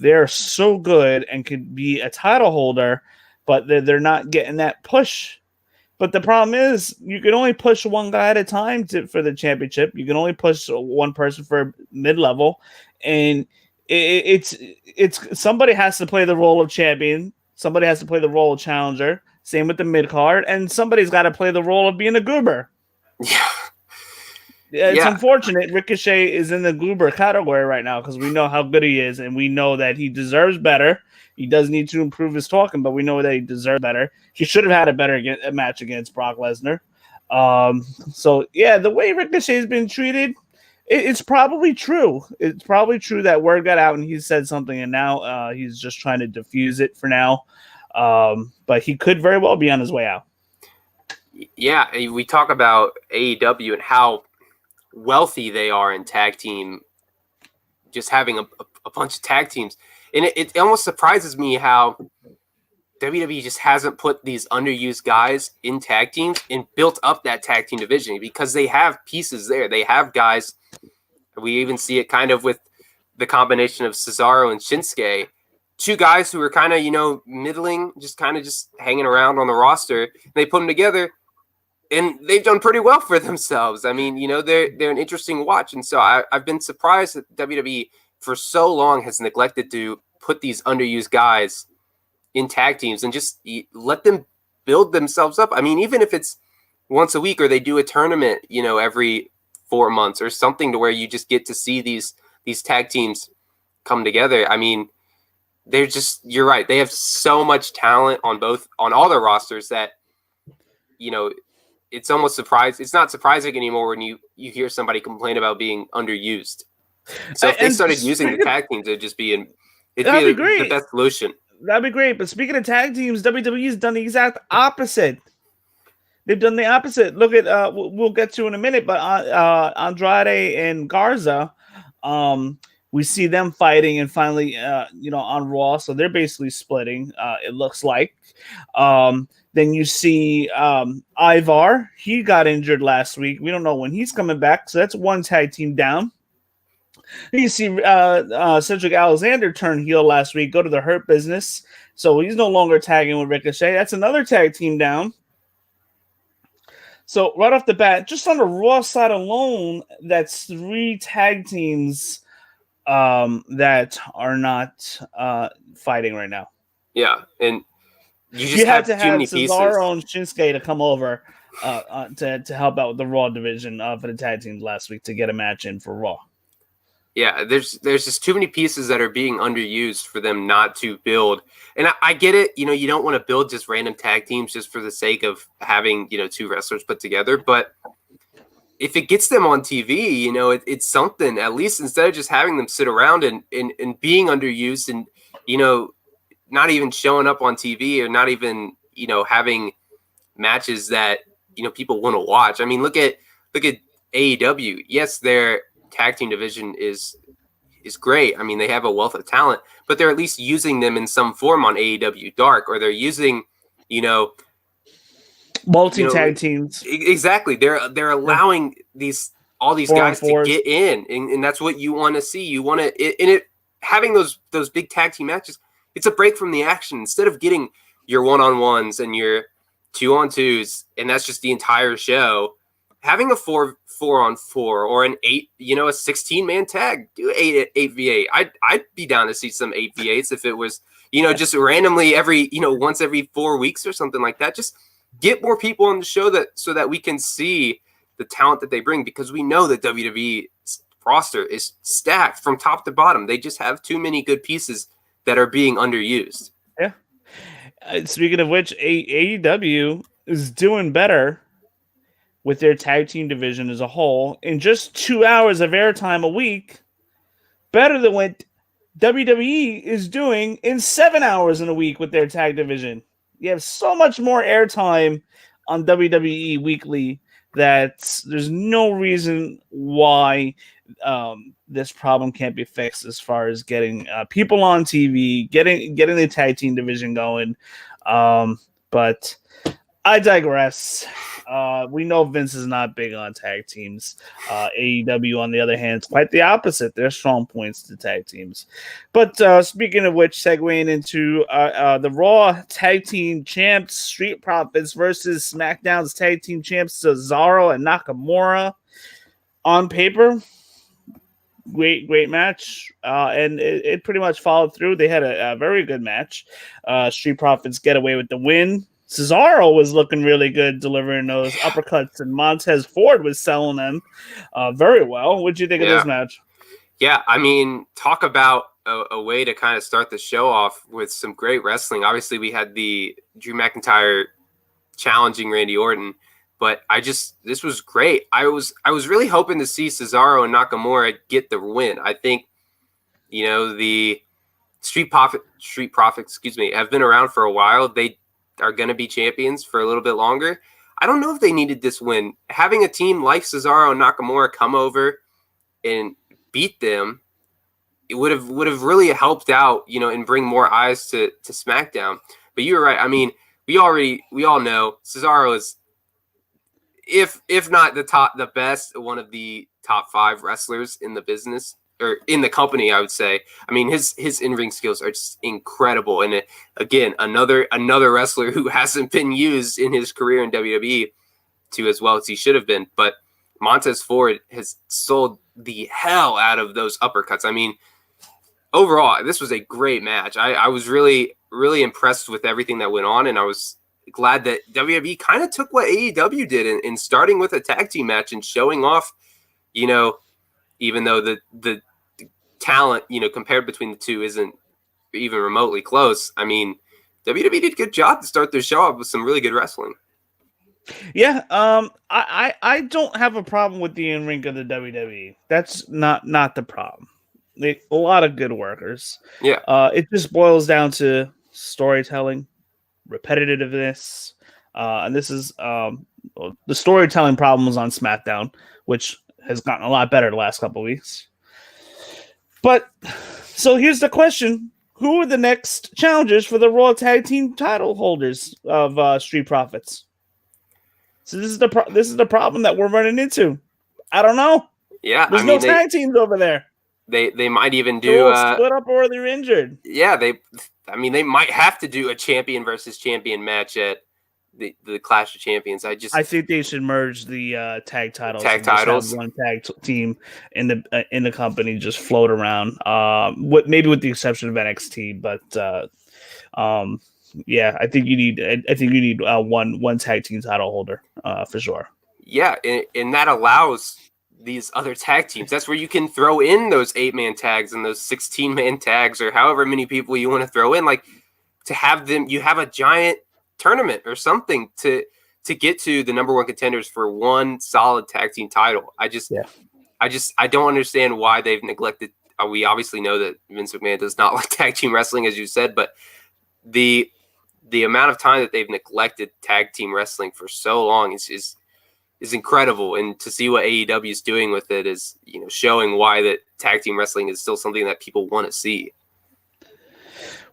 A: They're so good and could be a title holder, but they're not getting that push. But the problem is, you can only push one guy at a time for the championship. You can only push one person for mid-level, and it's somebody has to play the role of champion. Somebody has to play the role of challenger. Same with the mid-card, and somebody's got to play the role of being a goober.
B: Yeah.
A: It's unfortunate Ricochet is in the goober category right now because we know how good he is, and we know that he deserves better. He does need to improve his talking, but we know that he deserves better. He should have had a match against Brock Lesnar. So, yeah, the way Ricochet has been treated, it's probably true. It's probably true that word got out and he said something, and now he's just trying to diffuse it for now. But he could very well be on his way out.
B: Yeah, we talk about AEW and how wealthy they are in tag team, just having a bunch of tag teams. And it almost surprises me how WWE just hasn't put these underused guys in tag teams and built up that tag team division, because they have pieces there. They have guys. We even see it kind of with the combination of Cesaro and Shinsuke, two guys who are kind of, middling, just hanging around on the roster. They put them together, and they've done pretty well for themselves. I mean, they're an interesting watch. And so I've been surprised that WWE for so long has neglected to put these underused guys in tag teams and just let them build themselves up. I mean, even if it's once a week or they do a tournament, every 4 months or something, to where you just get to see these tag teams come together. I mean, you're right. They have so much talent on all their rosters that, it's almost it's not surprising anymore when you hear somebody complain about being underused. So if they started using the tag teams, it'd be the best solution.
A: That'd be great. But speaking of tag teams, WWE's done the exact opposite. They've done the opposite. Look at we'll get to in a minute, but Andrade and Garza, we see them fighting and finally, on Raw. So they're basically splitting. It looks like. Then you see Ivar. He got injured last week. We don't know when he's coming back. So that's one tag team down. You see Cedric Alexander turn heel last week, go to the Hurt Business. So he's no longer tagging with Ricochet. That's another tag team down. So right off the bat, just on the Raw side alone, that's 3 tag teams that are not fighting right now.
B: Yeah, and you
A: have to
B: too
A: have
B: many
A: Cesaro
B: pieces.
A: and Shinsuke to come over to help out with the Raw division for the tag teams last week to get a match in for Raw.
B: Yeah, there's just too many pieces that are being underused for them not to build. And I get it, you don't want to build just random tag teams just for the sake of having, 2 wrestlers put together. But if it gets them on TV, it's something. At least instead of just having them sit around and being underused and, not even showing up on TV or not even, having matches that, people want to watch. I mean, look at AEW. Yes, their tag team division is great. I mean, they have a wealth of talent, but they're at least using them in some form on AEW Dark, or they're using,
A: multi-tag teams.
B: Exactly. They're allowing all these guys to get in, and that's what you want to see. You want to having those big tag team matches. It's a break from the action. Instead of getting your 1-on-1s and your 2-on-2s, and that's just the entire show. Having a 4-on-4 or an 8, a 16-man tag, do 8v8. I'd be down to see some 8v8s if it was, just randomly every, once every 4 weeks or something like that. Just get more people on the show so that we can see the talent that they bring, because we know that WWE's roster is stacked from top to bottom. They just have too many good pieces that are being underused.
A: Yeah. Speaking of which, AEW is doing better with their tag team division as a whole in just 2 hours of airtime a week, better than what WWE is doing in 7 hours in a week with their tag division. You have so much more airtime on WWE weekly that there's no reason why this problem can't be fixed as far as getting people on TV, getting the tag team division going. But I digress. We know Vince is not big on tag teams. AEW, on the other hand, is quite the opposite. Their strong points to tag teams. But speaking of which, segueing into the Raw Tag Team Champs, Street Profits versus SmackDown's Tag Team Champs, Cesaro and Nakamura. On paper, great match, and it pretty much followed through. They had a very good match. Street Profits get away with the win. Cesaro was looking really good, delivering those uppercuts, and Montez Ford was selling them very well. What did you think of this match?
B: Yeah, I mean, talk about a way to kind of start the show off with some great wrestling. Obviously, we had the Drew McIntyre challenging Randy Orton, but this was great. I was really hoping to see Cesaro and Nakamura get the win. I think, the Street Profits, have been around for a while. They are going to be champions for a little bit longer. I don't know if they needed this win. Having a team like Cesaro and Nakamura come over and beat them, it would have really helped out, and bring more eyes to SmackDown. But you were right. I mean, we all know Cesaro is, if not the best, one of the top 5 wrestlers in the business, or in the company, I would say. I mean, his in-ring skills are just incredible. And again, another wrestler who hasn't been used in his career in WWE to as well as he should have been. But Montez Ford has sold the hell out of those uppercuts. I mean, overall, this was a great match. I was really, really impressed with everything that went on, and I was glad that WWE kind of took what AEW did in starting with a tag team match and showing off, even though the talent, compared between the two isn't even remotely close. I mean, WWE did a good job to start their show off with some really good wrestling.
A: Yeah, I don't have a problem with the in-ring of the WWE. That's not the problem. A lot of good workers.
B: Yeah.
A: It just boils down to storytelling, repetitiveness, and this is the storytelling problems on SmackDown, which has gotten a lot better the last couple of weeks. But so here's the question: who are the next challengers for the Raw Tag Team title holders of Street Profits? So this is the problem that we're running into. I don't know.
B: Yeah,
A: there's no tag teams over there.
B: They might even do
A: split up or they're injured.
B: Yeah, they might have to do a champion versus champion match at the Clash of Champions. I
A: think they should merge the tag titles.
B: Just have
A: one tag team in the company just float around. Maybe with the exception of NXT, but yeah, I think you need one tag team title holder for sure.
B: Yeah, and that allows these other tag teams. That's where you can throw in those 8-man tags and those 16-man tags, or however many people you want to throw in, like to have them. You have a giant tournament or something to get to the number one contenders for one solid tag team title. I don't understand why they've neglected. We obviously know that Vince McMahon does not like tag team wrestling, as you said, but the amount of time that they've neglected tag team wrestling for so long is incredible. And to see what AEW is doing with it is, showing why that tag team wrestling is still something that people want to see.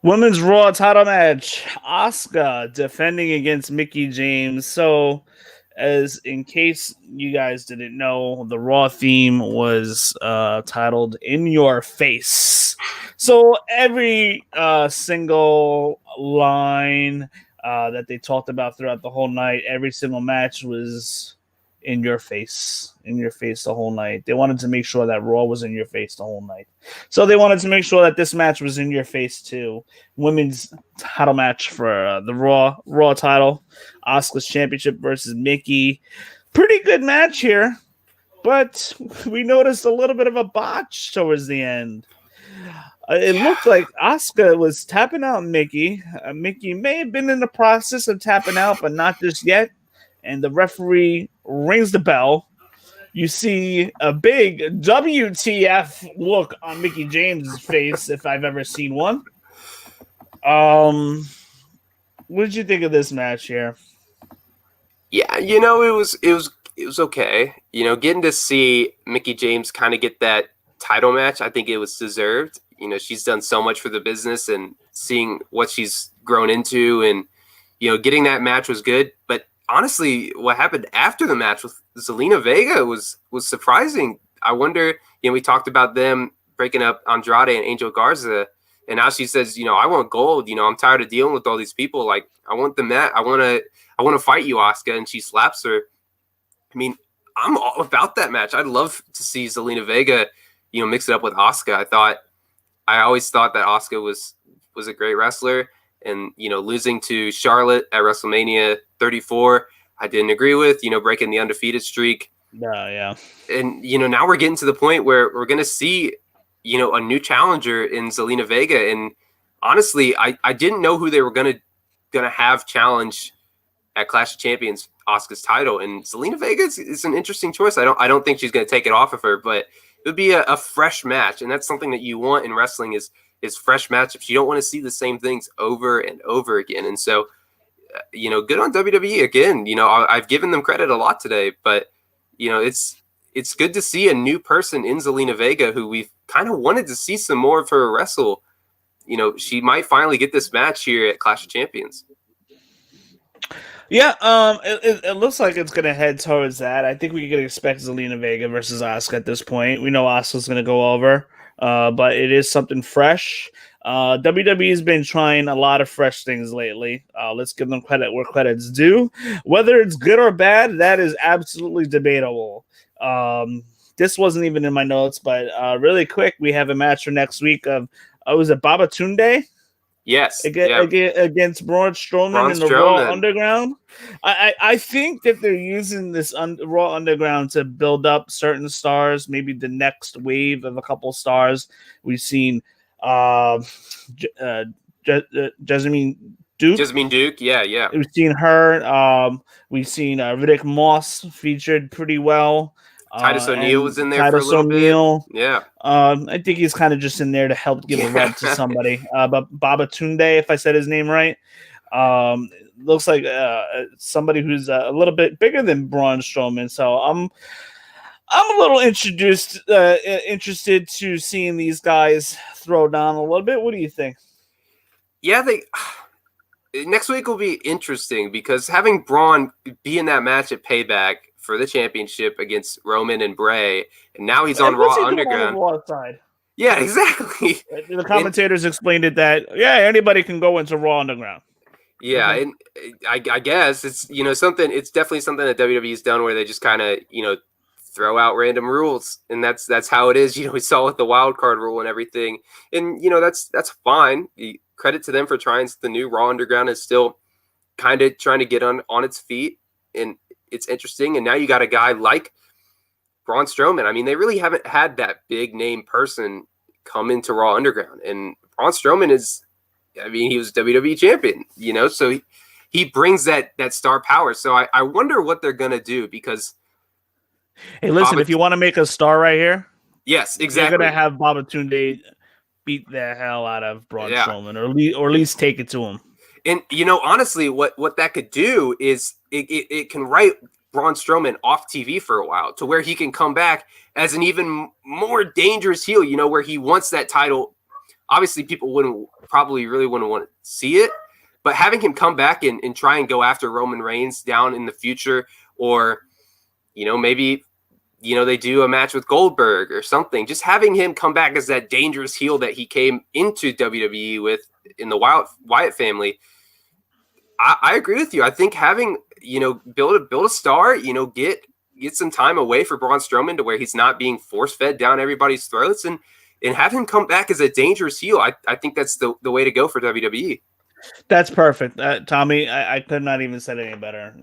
A: Women's Raw title match, Asuka defending against Mickie James. So, as in case you guys didn't know, the Raw theme was titled "In Your Face." So every single line that they talked about throughout the whole night, every single match was in your face the whole night. They wanted to make sure that Raw was in your face the whole night. So they wanted to make sure that this match was in your face too. Women's title match for the Raw title, Asuka's championship versus Mickie. Pretty good match here, but we noticed a little bit of a botch towards the end. It looked like Asuka was tapping out Mickie. Mickie may have been in the process of tapping out, but not just yet. And the referee rings the bell. You see a big WTF look on Mickie James' face, if I've ever seen one. What did you think of this match here?
B: Yeah, it was okay. Getting to see Mickie James kind of get that title match, I think it was deserved. She's done so much for the business, and seeing what she's grown into, and getting that match was good. But honestly, what happened after the match with Zelina Vega was surprising. I wonder, we talked about them breaking up Andrade and Angel Garza, and now she says, I want gold. I'm tired of dealing with all these people. Like, I want the mat. I want to fight you, Asuka. And she slaps her. I mean, I'm all about that match. I'd love to see Zelina Vega, mix it up with Asuka. I always thought that Asuka was a great wrestler, and losing to Charlotte at WrestleMania 34, I didn't agree with. Breaking the undefeated streak.
A: Yeah.
B: And now we're getting to the point where we're going to see a new challenger in Zelina Vega. And honestly, I didn't know who they were gonna have challenge at Clash of Champions Asuka's title, and Zelina Vega is an interesting choice. I don't think she's going to take it off of her, but it would be a fresh match, and that's something that you want in wrestling is fresh matchups. You don't want to see the same things over and over again. And so, good on WWE again. I've given them credit a lot today, but it's good to see a new person in Zelina Vega who we've kind of wanted to see some more of her wrestle. She might finally get this match here at Clash of Champions.
A: Yeah, it looks like it's gonna head towards that. I think we can expect Zelina Vega versus Asuka at this point. We know Asuka's gonna go over, but it is something fresh. WWE has been trying a lot of fresh things lately. Let's give them credit where credit's due. Whether it's good or bad, that is absolutely debatable. This wasn't even in my notes, but really quick, we have a match for next week of was it Babatunde?
B: Yes,
A: against Braun Strowman in the Raw Underground. I think that they're using this Raw Underground to build up certain stars, maybe the next wave of a couple stars. We've seen Jessamine Duke.
B: Yeah.
A: We've seen her. We've seen Riddick Moss featured pretty well.
B: Titus O'Neil was in there for a little bit. Yeah.
A: I think he's kind of just in there to help give a rub to somebody. But Babatunde, if I said his name right, looks like somebody who's a little bit bigger than Braun Strowman. So I'm a little interested to seeing these guys throw down a little bit. What do you think?
B: Yeah, next week will be interesting because having Braun be in that match at Payback for the championship against Roman and Bray, and now he's on Raw Underground.
A: On the Raw side.
B: Yeah, exactly.
A: The commentators explained it that anybody can go into Raw Underground.
B: Yeah, and I guess it's something. It's definitely something that WWE's done where they just kind of throw out random rules, and that's how it is. We saw with the wild card rule and everything, and that's fine. Credit to them for trying. The new Raw Underground is still kind of trying to get on its feet, and it's interesting. And now you got a guy like Braun Strowman. I mean, they really haven't had that big name person come into Raw Underground. And Braun Strowman he was WWE champion, so he brings that star power. So I wonder what they're going to do because.
A: Hey, listen, if you want to make a star right here.
B: Yes, exactly.
A: You're going to have Babatunde beat the hell out of Braun Strowman or at least take it to him.
B: And, honestly, what that could do is it can write Braun Strowman off TV for a while to where he can come back as an even more dangerous heel, where he wants that title. Obviously, people wouldn't want to see it, but having him come back and try and go after Roman Reigns down in the future, or, maybe, they do a match with Goldberg or something, just having him come back as that dangerous heel that he came into WWE with in the Wyatt family. I agree with you. I think having, build a star, get some time away for Braun Strowman to where he's not being force-fed down everybody's throats and have him come back as a dangerous heel. I think that's the way to go for WWE.
A: That's perfect, Tommy. I could not even said it any better.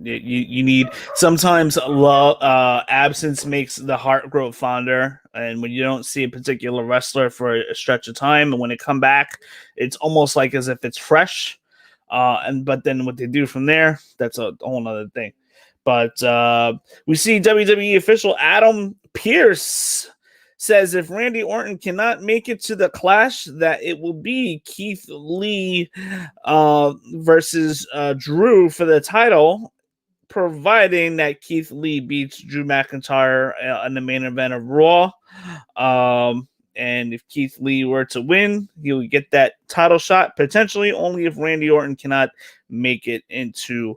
A: You need sometimes absence makes the heart grow fonder, and when you don't see a particular wrestler for a stretch of time, and when they come back, it's almost like as if it's fresh. But then what they do from there, that's a whole other thing. But we see WWE official Adam Pearce says if Randy Orton cannot make it to the Clash, that it will be Keith Lee versus Drew for the title, providing that Keith Lee beats Drew McIntyre in the main event of Raw. And if Keith Lee were to win, he would get that title shot, potentially only if Randy Orton cannot make it into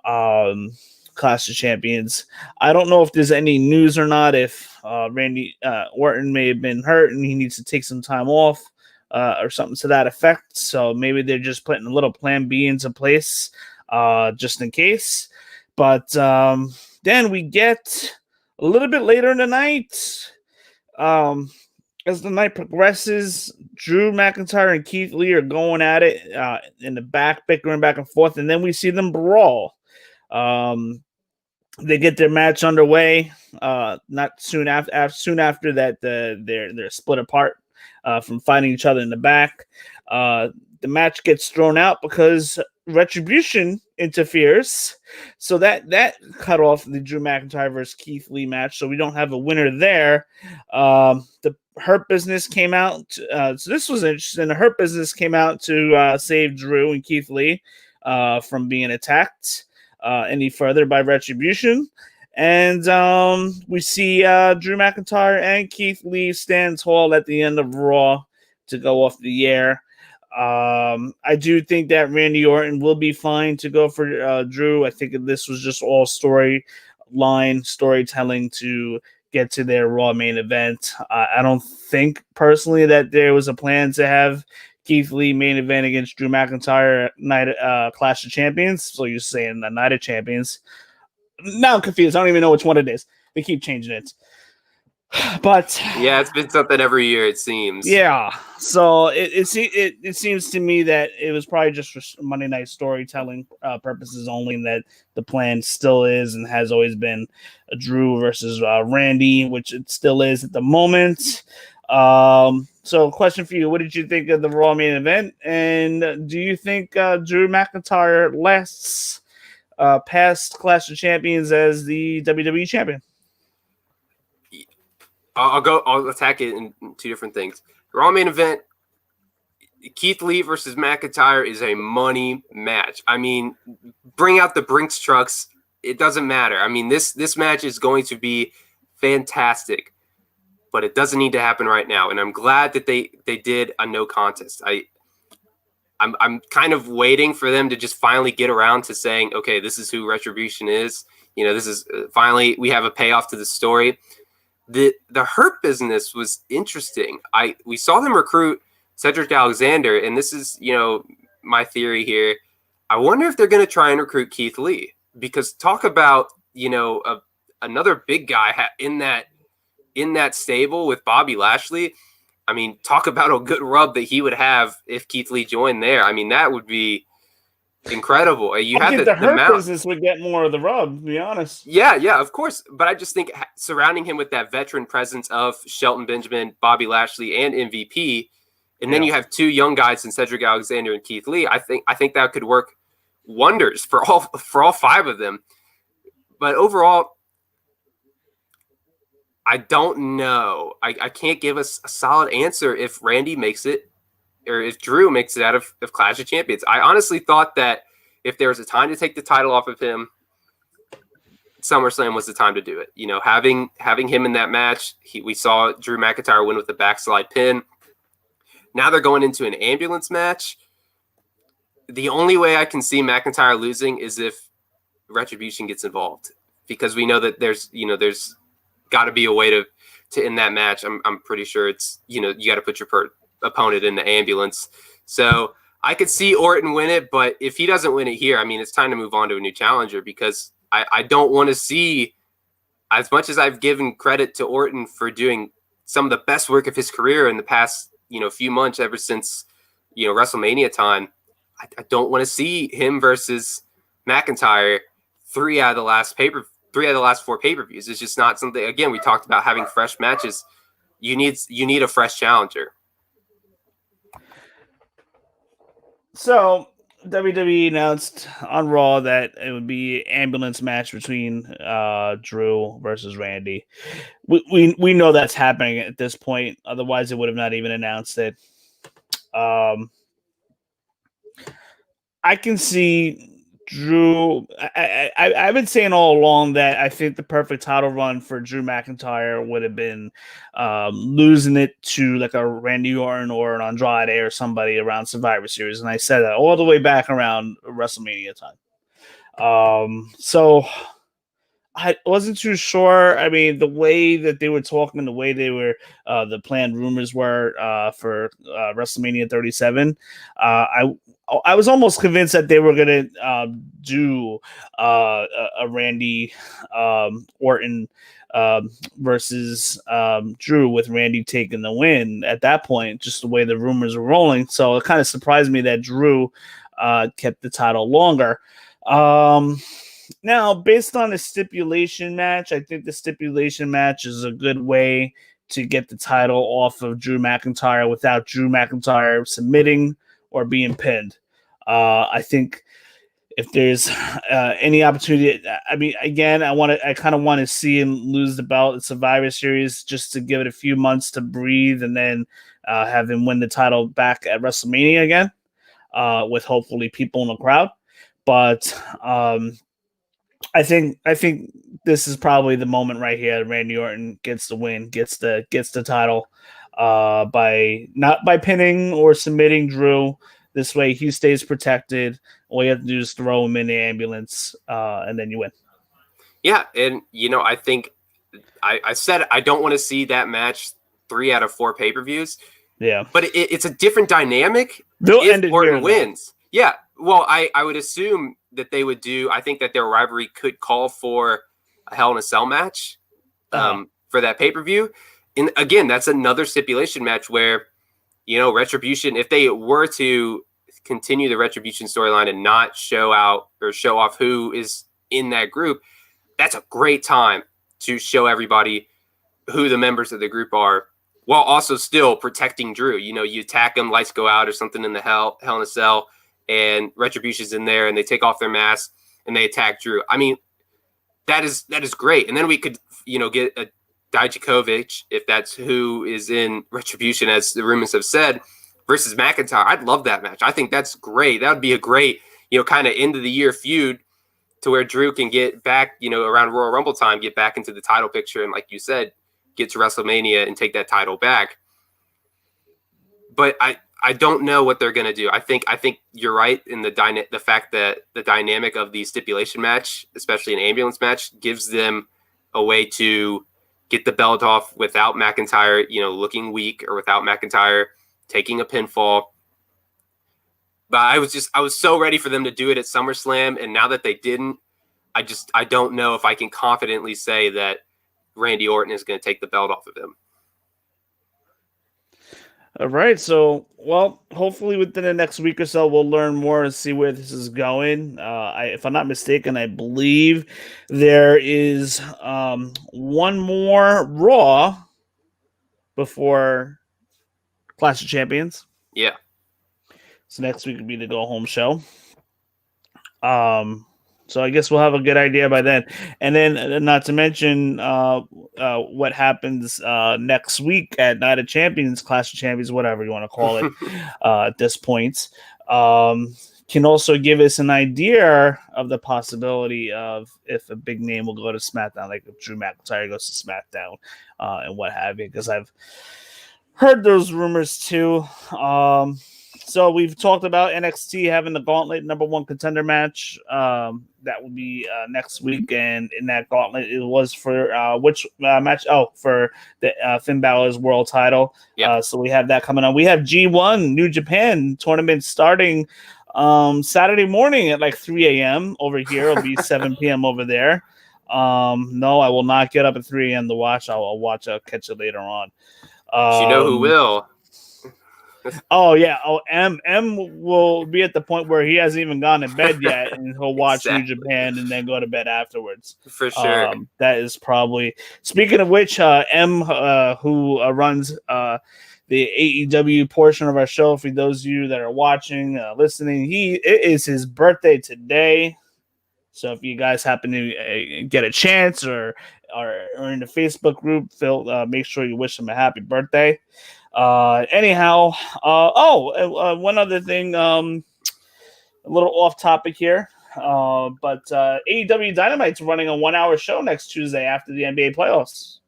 A: Clash of Champions. I don't know if there's any news or not. If Randy Orton may have been hurt and he needs to take some time off or something to that effect. So maybe they're just putting a little Plan B into place just in case. But then we get a little bit later in the night. As the night progresses, Drew McIntyre and Keith Lee are going at it in the back, bickering back and forth, and then we see them brawl. They get their match underway. Not soon after. Soon after that, they're split apart from fighting each other in the back. The match gets thrown out because Retribution interferes, so that cut off the Drew McIntyre versus Keith Lee match. So we don't have a winner there. The Hurt Business came out. So this was interesting. The Hurt Business came out to save Drew and Keith Lee from being attacked any further by Retribution. And we see Drew McIntyre and Keith Lee stand tall at the end of Raw to go off the air. I do think that Randy Orton will be fine to go for Drew. I think this was just all storytelling to get to their Raw main event. I don't think personally that there was a plan to have Keith Lee main event against Drew McIntyre night Clash of Champions. So you're saying the Night of Champions. Now I'm confused. I don't even know which one it is. They keep changing it. But
B: yeah, it's been something every year, it seems.
A: Yeah, so it seems to me that it was probably just for Monday Night storytelling purposes only, and that the plan still is and has always been Drew versus Randy, which it still is at the moment. So, question for you: what did you think of the Raw main event, and do you think Drew McIntyre lasts past Clash of Champions as the WWE champion?
B: I'll attack it in two different things. Raw main event, Keith Lee versus McIntyre is a money match. I mean, bring out the Brinks trucks. It doesn't matter. I mean, this match is going to be fantastic, but it doesn't need to happen right now. And I'm glad that they did a no contest. I'm kind of waiting for them to just finally get around to saying, okay, this is who Retribution is. You know, this is finally we have a payoff to the story. The Hurt Business was interesting. We saw them recruit Cedric Alexander, and this is, my theory here. I wonder if they're going to try and recruit Keith Lee, because talk about, another big guy in that stable with Bobby Lashley. I mean, talk about a good rub that he would have if Keith Lee joined there. I mean, that would be incredible. I
A: think the Hurt Business would get more of the rub, to be honest.
B: Yeah, of course. But I just think surrounding him with that veteran presence of Shelton Benjamin, Bobby Lashley, and MVP, and then you have two young guys in Cedric Alexander and Keith Lee. I think that could work wonders for all five of them. But overall, I don't know. I can't give us a solid answer if Randy makes it, or if Drew makes it out of Clash of Champions. I honestly thought that if there was a time to take the title off of him, SummerSlam was the time to do it. Having him in that match, we saw Drew McIntyre win with the backslide pin. Now they're going into an ambulance match. The only way I can see McIntyre losing is if Retribution gets involved, because we know that there's got to be a way to end that match. I'm pretty sure it's, you got to put your opponent in the ambulance. So I could see Orton win it, but if he doesn't win it here, I mean, it's time to move on to a new challenger, because I don't want to see, as much as I've given credit to Orton for doing some of the best work of his career in the past, few months, ever since, WrestleMania time, I don't want to see him versus McIntyre three out of the last 4 pay-per-views. It's just not something, again, we talked about having fresh matches. You need a fresh challenger.
A: So WWE announced on Raw that it would be an ambulance match between Drew versus Randy. We know that's happening at this point. Otherwise, it would have not even announced it. I can see Drew. I've been saying all along that I think the perfect title run for Drew McIntyre would have been losing it to like a Randy Orton or an Andrade or somebody around Survivor Series, and I said that all the way back around WrestleMania time. So I wasn't too sure. I mean, the way that they were talking, the way they were, the planned rumors were for WrestleMania 37. I was almost convinced that they were gonna do a Randy Orton versus Drew, with Randy taking the win at that point. Just the way the rumors were rolling, so it kind of surprised me that Drew kept the title longer. Now, based on the stipulation match, I think the stipulation match is a good way to get the title off of Drew McIntyre without Drew McIntyre submitting or being pinned. I think if there's any opportunity, I mean, again, I kind of want to see him lose the belt at Survivor Series just to give it a few months to breathe, and then have him win the title back at WrestleMania again, with hopefully people in the crowd. But I think this is probably the moment right here. Randy Orton gets the win, gets the title, by not by pinning or submitting Drew. This way, he stays protected. All you have to do is throw him in the ambulance, and then you win.
B: Yeah, and I think I said I don't want to see that match 3 out of 4 pay-per-views.
A: Yeah,
B: but it's a different dynamic.
A: They'll end
B: if
A: it
B: Orton
A: here
B: wins. Yeah, well, I would assume that they would do. I think that their rivalry could call for a Hell in a Cell match for that pay-per-view. And again, that's another stipulation match where, Retribution, if they were to continue the Retribution storyline and not show out or show off who is in that group, that's a great time to show everybody who the members of the group are, while also still protecting Drew. You attack him, lights go out or something in the Hell in a Cell, and Retribution's in there, and they take off their masks and they attack Drew. I mean, that is great. And then we could, get a Dijakovic, if that's who is in Retribution, as the rumors have said, versus McIntyre. I'd love that match. I think that's great. That would be a great, kind of end of the year feud, to where Drew can get back, around Royal Rumble time, get back into the title picture, and like you said, get to WrestleMania and take that title back. But I don't know what they're going to do. I think you're right in the fact that the dynamic of the stipulation match, especially an ambulance match, gives them a way to get the belt off without McIntyre, looking weak, or without McIntyre taking a pinfall. But I was so ready for them to do it at SummerSlam, and now that they didn't, I don't know if I can confidently say that Randy Orton is going to take the belt off of him.
A: All right, so hopefully within the next week or so, we'll learn more and see where this is going. If I'm not mistaken, I believe there is one more Raw before Clash of Champions.
B: Yeah.
A: So next week will be the go home show. So I guess we'll have a good idea by then. And then, not to mention what happens next week at Night of Champions, Clash of Champions, whatever you want to call it at this point, can also give us an idea of the possibility of if a big name will go to SmackDown, like if Drew McIntyre goes to SmackDown and what have you, because I've heard those rumors too. So we've talked about NXT having the Gauntlet #1 contender match. That will be next week, and in that Gauntlet, it was for which match? Oh, for the Finn Balor's world title.
B: Yeah.
A: So we have that coming on. We have G1 New Japan tournament starting Saturday morning at like 3 a.m. over here. It'll be 7 p.m. over there. No, I will not get up at 3 a.m. to watch. I'll watch. I'll catch it later on.
B: You know who will?
A: Oh yeah. Oh, M will be at the point where he hasn't even gone to bed yet, and he'll watch New Japan and then go to bed afterwards.
B: For sure.
A: That is probably. Speaking of which, M, who runs the AEW portion of our show, for those of you that are watching, listening, it is his birthday today. So if you guys happen to get a chance or in the Facebook group, make sure you wish him a happy birthday. Anyhow, one other thing, a little off topic here, but AEW Dynamite's running a 1-hour show next Tuesday after the NBA playoffs.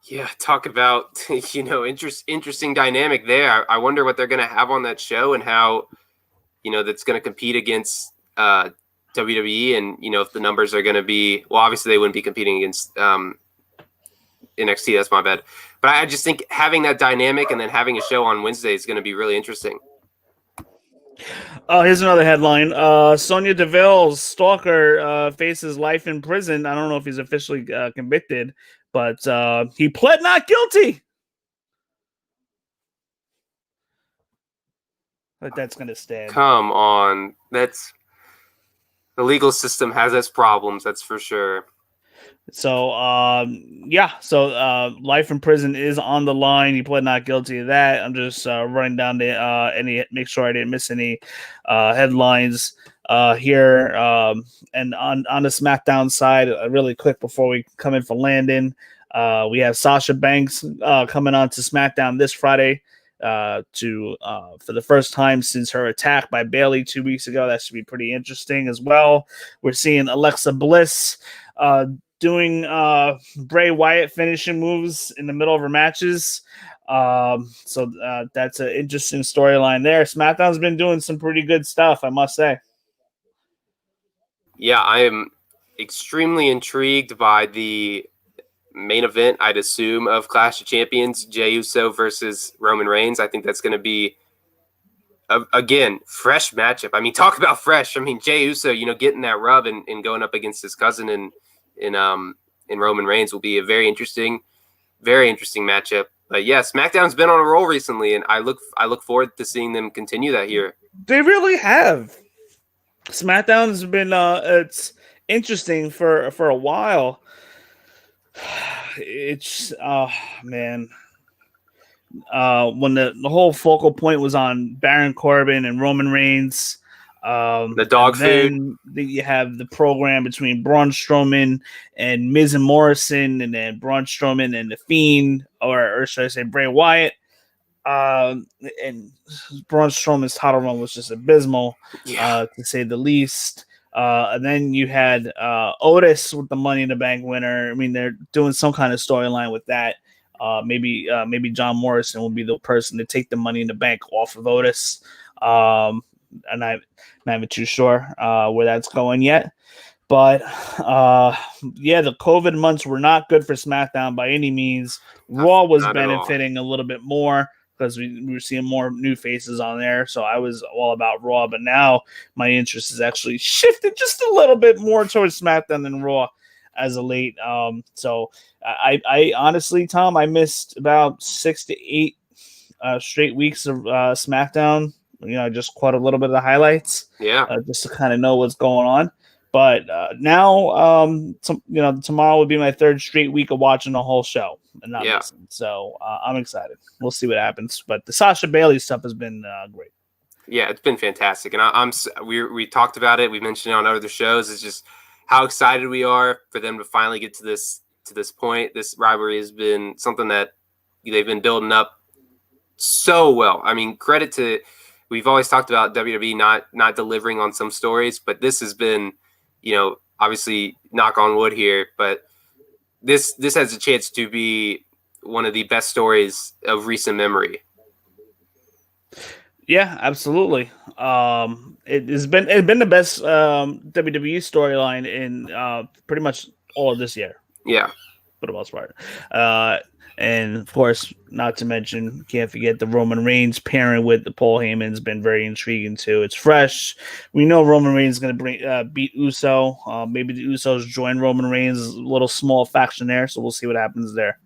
B: Yeah, talk about interesting dynamic there. I wonder what they're going to have on that show, and how that's going to compete against WWE, and if the numbers are going to be, well, obviously they wouldn't be competing against NXT. That's my bad, but I just think having that dynamic and then having a show on Wednesday is going to be really interesting.
A: Here's another headline. Sonya Deville's stalker faces life in prison. I don't know if he's officially convicted, but he pled not guilty. But that's going to stand.
B: Come on. The legal system has its problems, that's for sure.
A: So, life in prison is on the line. He pled not guilty of that. I'm just running down make sure I didn't miss any headlines here. And on the SmackDown side, really quick before we come in for Landon, we have Sasha Banks coming on to SmackDown this Friday for the first time since her attack by Bayley 2 weeks ago. That should be pretty interesting as well. We're seeing Alexa Bliss doing Bray Wyatt finishing moves in the middle of her matches. So that's an interesting storyline there. SmackDown's been doing some pretty good stuff, I must say.
B: Yeah, I am extremely intrigued by the main event, I'd assume, of Clash of Champions, Jey Uso versus Roman Reigns. I think that's going to be, again, fresh matchup. I mean, talk about fresh. I mean, Jey Uso, getting that rub and going up against his cousin in Roman Reigns will be a very interesting matchup. But yeah, SmackDown's been on a roll recently, and I look forward to seeing them continue that here.
A: They really have. SmackDown's been it's interesting for a while. It's man. When the whole focal point was on Baron Corbin and Roman Reigns.
B: The dog food.
A: You have the program between Braun Strowman and Miz and Morrison, and then Braun Strowman and The Fiend, or should I say Bray Wyatt. And Braun Strowman's title run was just abysmal, to say the least. And then you had Otis with the Money in the Bank winner. I mean, they're doing some kind of storyline with that. Maybe John Morrison will be the person to take the Money in the Bank off of Otis. And I'm not even too sure where that's going yet. But, the COVID months were not good for SmackDown by any means. Raw was benefiting a little bit more because we were seeing more new faces on there. So I was all about Raw. But now my interest is actually shifted just a little bit more towards SmackDown than Raw as of late. So I honestly, Tom, I missed about 6 to 8 straight weeks of SmackDown. Just quite a little bit of the highlights.
B: Yeah.
A: Just to kind of know what's going on. But now, tomorrow will be my 3rd straight week of watching the whole show and not missing. So I'm excited. We'll see what happens. But the Sasha Bayley stuff has been great.
B: Yeah, it's been fantastic. And we talked about it. We mentioned it on other shows. It's just how excited we are for them to finally get to this point. This rivalry has been something that they've been building up so well. I mean, credit to. We've always talked about WWE not delivering on some stories, but this has been, obviously knock on wood here, but this has a chance to be one of the best stories of recent memory.
A: Yeah, absolutely. It's been the best WWE storyline in pretty much all of this year.
B: Yeah,
A: for the most part. And of course, not to mention, can't forget the Roman Reigns pairing with the Paul Heyman has been very intriguing too. It's fresh. We know Roman Reigns is going to beat Uso. Maybe the Usos join Roman Reigns, a little small faction there. So we'll see what happens there.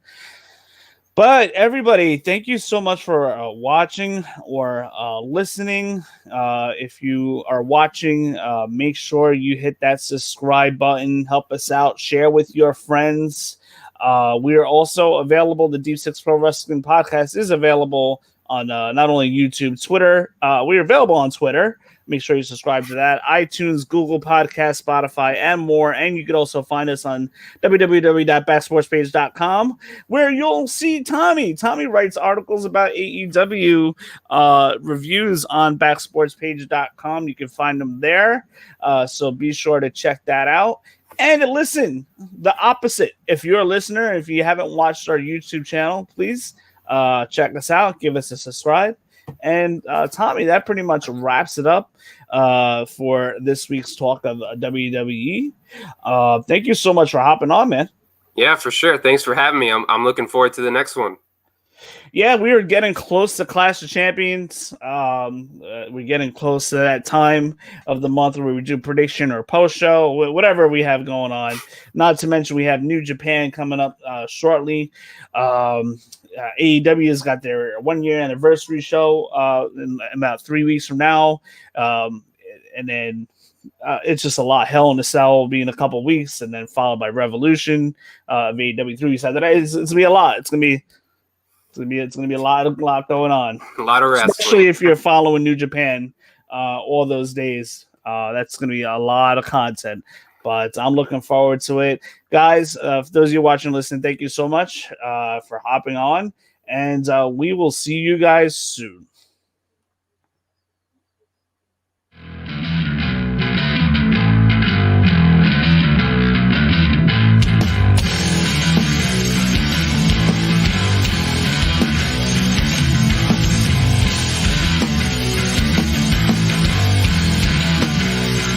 A: But everybody, thank you so much for watching or listening. If you are watching, make sure you hit that subscribe button. Help us out. Share with your friends. We are also available. The Deep Six Pro Wrestling Podcast is available on not only YouTube, Twitter. We are available on Twitter. Make sure you subscribe to that. iTunes, Google Podcasts, Spotify, and more. And you can also find us on www.backsportspage.com, where you'll see Tommy. Tommy writes articles about AEW reviews on backsportspage.com. You can find them there. So be sure to check that out. And listen, the opposite. If you're a listener, if you haven't watched our YouTube channel, please check us out. Give us a subscribe. And Tommy, that pretty much wraps it up for this week's talk of WWE. Thank you so much for hopping on, man.
B: Yeah, for sure. Thanks for having me. I'm looking forward to the next one.
A: Yeah, we are getting close to Clash of Champions. We're getting close to that time of the month where we do prediction or post show, whatever we have going on. Not to mention we have New Japan coming up shortly. AEW has got their 1 year anniversary show in about 3 weeks from now, and then it's just a lot. Hell in a Cell will be in a couple weeks, and then followed by Revolution of AEW 3 weeks after that. It's gonna be a lot. It's gonna be a lot going on.
B: A lot of wrestling.
A: Especially if you're following New Japan all those days. That's going to be a lot of content. But I'm looking forward to it. Guys, for those of you watching and listening, thank you so much for hopping on. And we will see you guys soon.